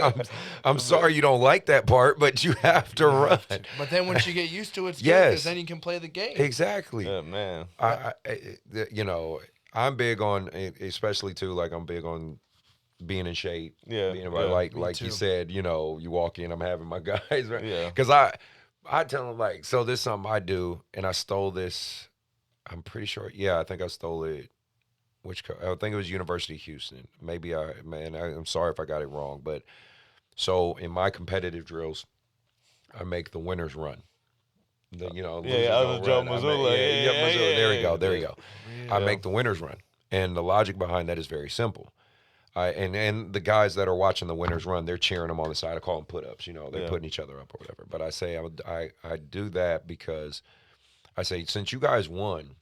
I'm sorry you don't like that part, but you have to run. But then once you get used to it, it's good because then you can play the game. Exactly. Yeah, man. I'm big on, especially too, like I'm big on being in shape. Yeah. Like you said, you walk in, I'm having my guys, right? Yeah. Because I tell them like, so this is something I do, and I stole this. I'm pretty sure. Yeah, I think I stole it. I think it was University of Houston. Maybe I'm sorry if I got it wrong, but so in my competitive drills, I make the winners run. Joe Mazzulla. There we go. Yeah. I make the winners run, and the logic behind that is very simple. And the guys that are watching the winners run, they're cheering them on the side. I call them put-ups. They're putting each other up or whatever. But I say I do that because I say since you guys won.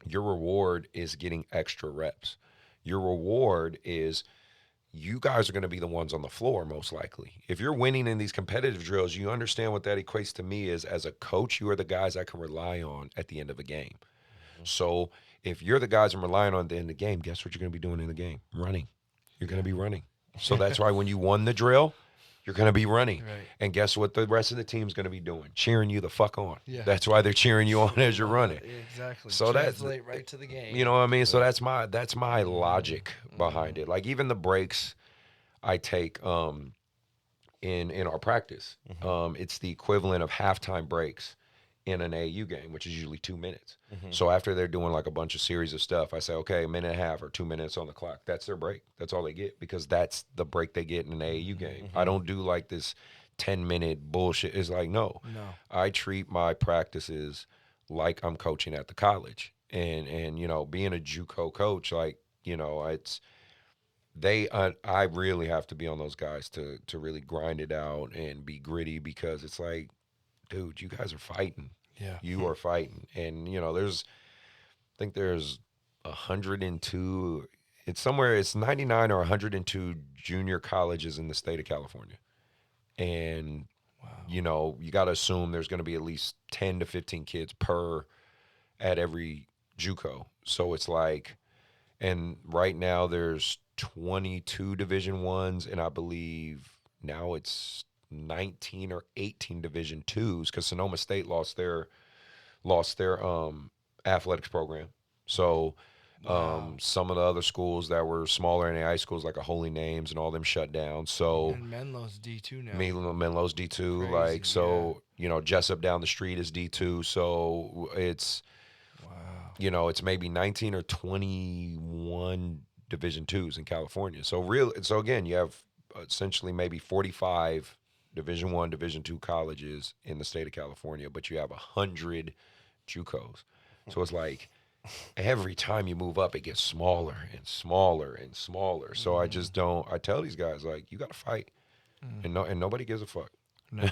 Your reward is getting extra reps. Your reward is you guys are going to be the ones on the floor most likely. If you're winning in these competitive drills, you understand what that equates to me is as a coach, you are the guys I can rely on at the end of a game. Mm-hmm. So if you're the guys I'm relying on at the end of the game, guess what you're going to be doing in the game? Running. You're going to be running. So that's why when you won the drill, you're going to be running. Right. And guess what the rest of the team's going to be doing? Cheering you the fuck on. Yeah. That's why they're cheering you on as you're running. Exactly. So translate right to the game. You know what I mean? So that's my logic behind it. Like even the breaks I take in our practice, it's the equivalent of halftime breaks in an AAU game, which is usually 2 minutes. Mm-hmm. So after they're doing like a bunch of series of stuff, I say, okay, a minute and a half or 2 minutes on the clock. That's their break. That's all they get because that's the break they get in an AAU game. Mm-hmm. I don't do like this 10-minute bullshit. It's like, no. I treat my practices like I'm coaching at the college. And being a JUCO coach, like, it's I really have to be on those guys to really grind it out and be gritty, because it's like, dude, you guys are fighting. Yeah. You are fighting. And, I think there's 102, it's 99 or 102 junior colleges in the state of California. And, you got to assume there's going to be at least 10 to 15 kids per at every JUCO. So it's like, and right now there's 22 Division Ones, and I believe now it's 19 or 18 Division Twos, because Sonoma State lost their athletics program. So some of the other schools that were smaller NAI schools, like a Holy Names and all them, shut down. So And Menlo's D2 now. Menlo's D2, Crazy, Jessup down the street is D2. So it's it's maybe 19 or 21 Division Twos in California. So again, you have essentially maybe 45 Division One, Division Two colleges in the state of California, but you have 100 JUCOs. So it's like every time you move up, it gets smaller and smaller and smaller. So I just don't. I tell these guys, like, you got to fight, and nobody gives a fuck. No.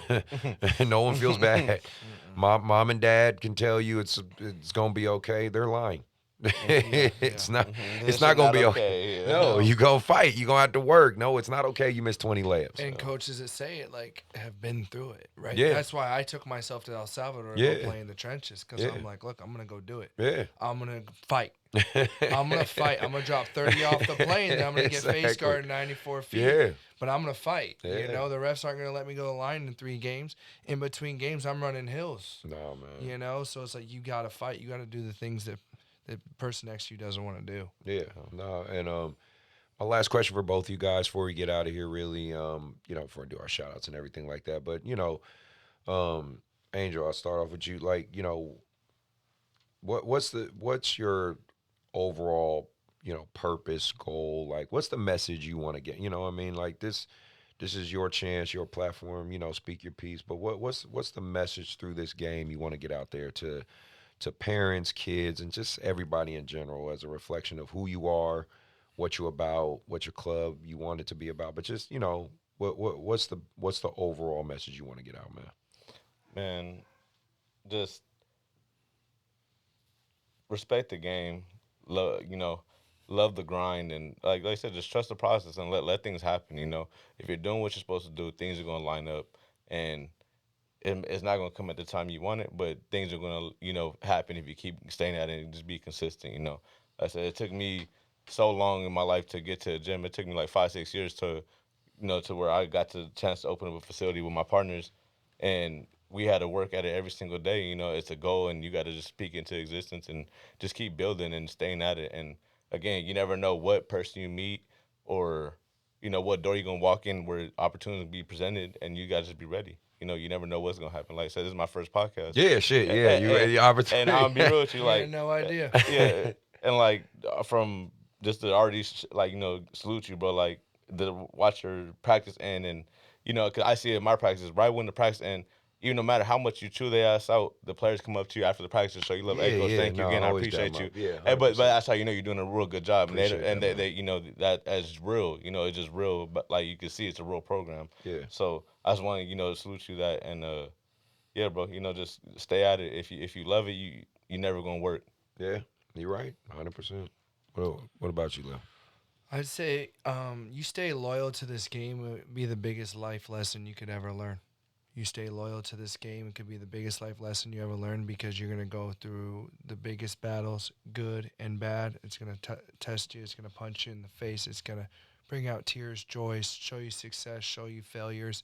And no one feels bad. Mom and dad can tell you it's gonna be okay. They're lying. It's not. It's not gonna be okay. Yeah. No, you gonna fight. You gonna have to work. No, it's not okay. You missed 20 layups. And coaches that say it, like, have been through it, right? Yeah. That's why I took myself to El Salvador to go play in the trenches, because I'm like, look, I'm going to go do it. Yeah. I'm going to fight. I'm going to fight. I'm going to drop 30 off the plane, and I'm going to get face guard 94 feet. Yeah. But I'm going to fight. Yeah. The refs aren't going to let me go to the line in 3 games. In between games, I'm running hills. No, man. So it's like, you got to fight. You got to do the things that the person next to you doesn't want to do. Yeah. No. And my last question for both you guys before we get out of here, really, before we do our shout outs and everything like that. But, Angel, I'll start off with you. Like, what's your overall, purpose, goal? Like, what's the message you want to get? Like, this is your chance, your platform, speak your piece. But what's the message through this game you want to get out there to parents, kids, and just everybody in general, as a reflection of who you are, what you're about, what your club you want it to be about, but just what's the overall message you want to get out, man? Man, just respect the game, love the grind, and like I said, just trust the process and let things happen. If you're doing what you're supposed to do, things are gonna line up, and it's not gonna come at the time you want it, but things are gonna happen if you keep staying at it and just be consistent. Like I said, it took me so long in my life to get to a gym. It took me like 5-6 years to to where I got the chance to open up a facility with my partners, and we had to work at it every single day. It's a goal, and you got to just speak into existence and just keep building and staying at it. And again, you never know what person you meet, or what door you're gonna walk in where opportunities will be presented, and you got to just be ready. You never know what's gonna happen. Like I said, this is my first podcast. Yeah, shit. Yeah, you had the opportunity. And I'm be real with you, I like, had no idea. Yeah, and like from just to already salute you, bro. Like, watch your practice end, and because I see it in my practice, right when the practice end, even no matter how much you chew their ass out, the players come up to you after the practice to show you love. Hey, coach, thank you again. I appreciate you. Yeah, hey, but that's how you're doing a real good job. And Appreciate they that as real. It's just real. But like you can see, it's a real program. Yeah. So I just want to salute you that, and yeah, bro. Just stay at it. If you love it, you never gonna work. Yeah, you're right, 100%. What about you, Leo? I'd say you stay loyal to this game would be the biggest life lesson you could ever learn. You stay loyal to this game, it could be the biggest life lesson you ever learn, because you're going to go through the biggest battles, good and bad. It's going to test you. It's going to punch you in the face. It's going to bring out tears, joys, show you success, show you failures.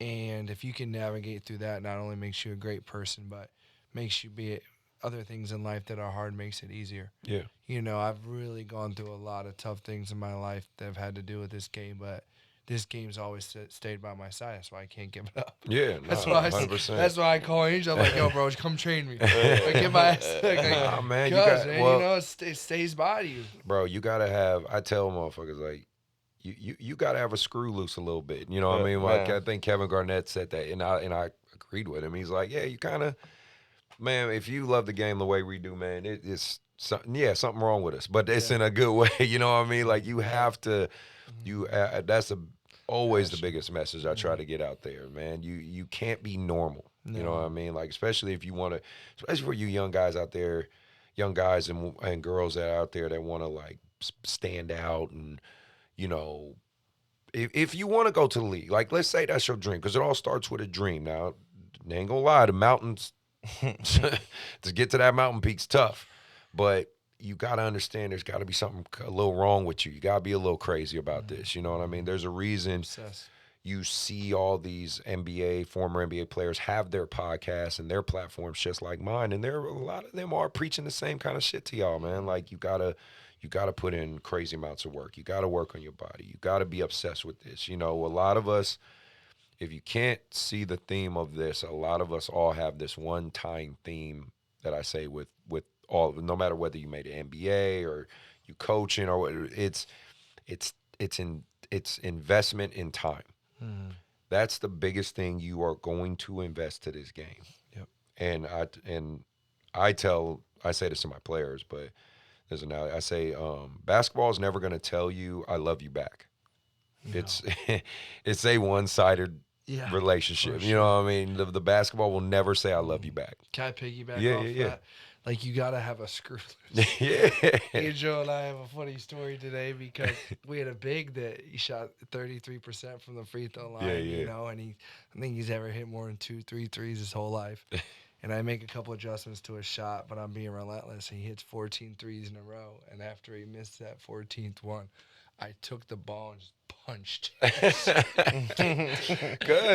And if you can navigate through that, not only makes you a great person, but makes you be other things in life that are hard, makes it easier. Yeah. I've really gone through a lot of tough things in my life that have had to do with this game, but this game's always stayed by my side. That's why I can't give it up. Yeah, that's why 100%. That's why I call Angel. I'm like, yo, bro, come train me. Get my ass. Nah, man, it stays by you. Bro, you gotta have. I tell motherfuckers, like, you gotta have a screw loose a little bit. You know what I mean? Like, I think Kevin Garnett said that, and I agreed with him. He's like, yeah, you kind of man, if you love the game the way we do, man, it's something wrong with us, but it's in a good way. You know what I mean? Like you have to, that's always the biggest message I try to get out there, man. You can't be normal. No. You know what I mean? Like especially if you want to, especially for you young guys out there, young guys and girls that are out there that want to like stand out and, you know, if you want to go to the league, like let's say that's your dream, because it all starts with a dream. Now, I ain't gonna lie, the mountains, to get to that mountain peak's tough, but you got to understand there's got to be something a little wrong with you. You got to be a little crazy about this. You know what I mean? There's a reason you see all these former NBA players have their podcasts and their platforms just like mine, and a lot of them are preaching the same kind of shit to y'all, man. Like you gotta put in crazy amounts of work. You gotta work on your body. You gotta be obsessed with this. You know, a lot of us, if you can't see the theme of this, a lot of us all have this one time theme that I say with all, no matter whether you made an NBA or you coaching or what, it's investment in time. Mm-hmm. That's the biggest thing you are going to invest to this game. Yep. And I say this to my players, but I say basketball is never going to tell you I love you back. No. It's a one-sided relationship. Sure. You know what I mean? The basketball will never say I love you back. Can I piggyback off that? Like, you got to have a screw loose. Angel and I have a funny story today because we had a big that he shot 33% from the free throw line, you know, and I think he's ever hit more than 2-3 threes his whole life. And I make a couple adjustments to his shot, but I'm being relentless. He hits 14 threes in a row, and after he missed that 14th one, I took the ball and just punched. Because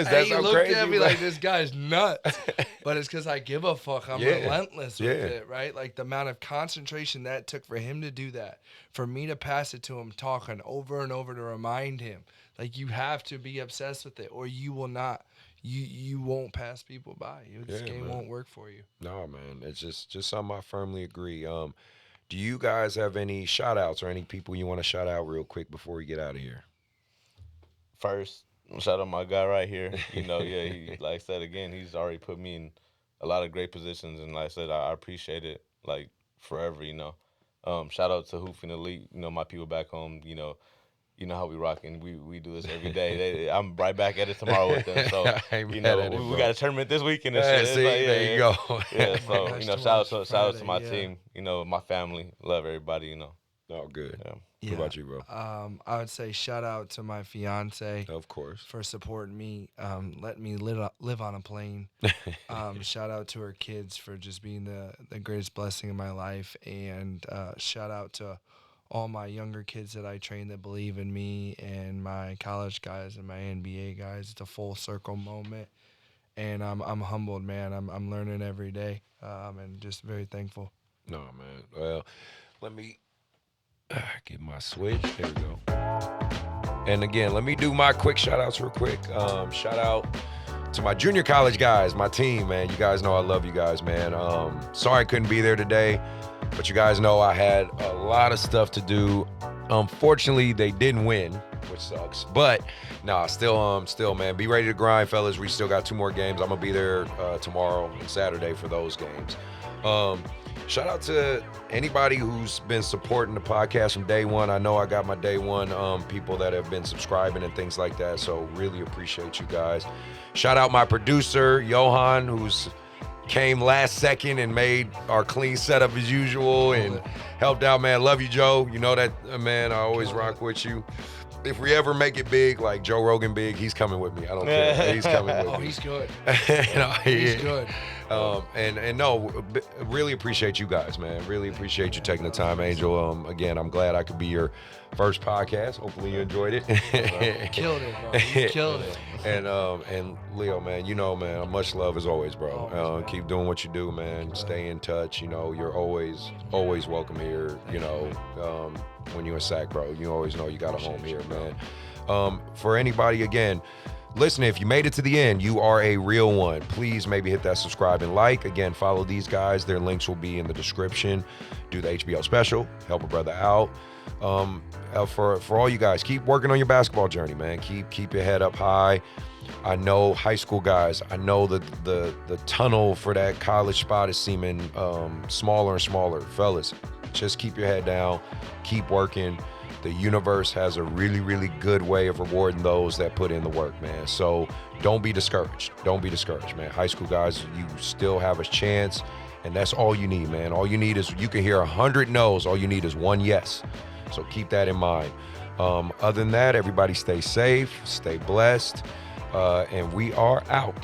that's how looked crazy. At me like, this guy's nuts. But it's because I give a fuck. I'm relentless with it, right? Like the amount of concentration that took for him to do that, for me to pass it to him, talking over and over to remind him. Like you have to be obsessed with it, or you will not. You won't pass people by. This game won't work for you. No, man. It's just something I firmly agree. Do you guys have any shout-outs or any people you want to shout out real quick before we get out of here? First, shout out my guy right here. You know, he, like I said, again, he's already put me in a lot of great positions, and like I said, I appreciate it, like, forever, you know. Shout out to Hooping Elite, you know, my people back home, you know how we rocking. We do this every day. I'm right back at it tomorrow with them. So, you know, we got a tournament this weekend and shit. See, like, there you go. Yeah, so, you know, shout out to my team, you know, my family. Love everybody, you know. Oh, good. What about you, bro? I would say shout out to my fiance. Of course. For supporting me, letting me live on a plane. Shout out to her kids for just being the greatest blessing in my life. And shout out to all my younger kids that I train that believe in me, and my college guys and my NBA guys. It's a full circle moment, and I'm humbled, man. I'm learning every day, and just very thankful. No, man. Well, let me get my switch. There we go. And again, let me do my quick shout outs real quick. Shout out to my junior college guys, my team, man. You guys know I love you guys, man. Sorry I couldn't be there today. But you guys know I had a lot of stuff to do. Unfortunately, they didn't win, which sucks. But still, man, be ready to grind, fellas. We still got 2 more games. I'm gonna be there tomorrow and Saturday for those games. Shout out to anybody who's been supporting the podcast from day one. I know I got my day one people that have been subscribing and things like that. So really appreciate you guys. Shout out my producer, Johan, who's came last second and made our clean setup as usual and helped out, man. Love you, Joe. You know that, man, I always rock with you. If we ever make it big, like Joe Rogan big, he's coming with me. I don't care. He's coming with me. Oh, he's good. He's good. And no, really appreciate you guys, man. Really appreciate you taking the time, Angel. Again, I'm glad I could be your first podcast. Hopefully you enjoyed it. Killed it, bro. You killed it. And Leo, man, you know, man, much love as always, bro. Keep doing what you do, man. Stay in touch. You know, you're always welcome here. You know, when you're in SAC, bro, you always know you got a home here, man. For anybody, again, listen, if you made it to the end, you are a real one. Please maybe hit that subscribe and like. Again, follow these guys. Their links will be in the description. Do the HBO special. Help a brother out. For all you guys, keep working on your basketball journey, man. Keep your head up high. I know high school guys, I know that the tunnel for that college spot is seeming smaller and smaller. Fellas, just keep your head down, keep working. The universe has a really, really good way of rewarding those that put in the work, man. So don't be discouraged. Don't be discouraged, man. High school guys, you still have a chance, and that's all you need, man. All you need is, you can hear 100 no's, all you need is one yes. So keep that in mind. Other than that, everybody stay safe, stay blessed, and we are out.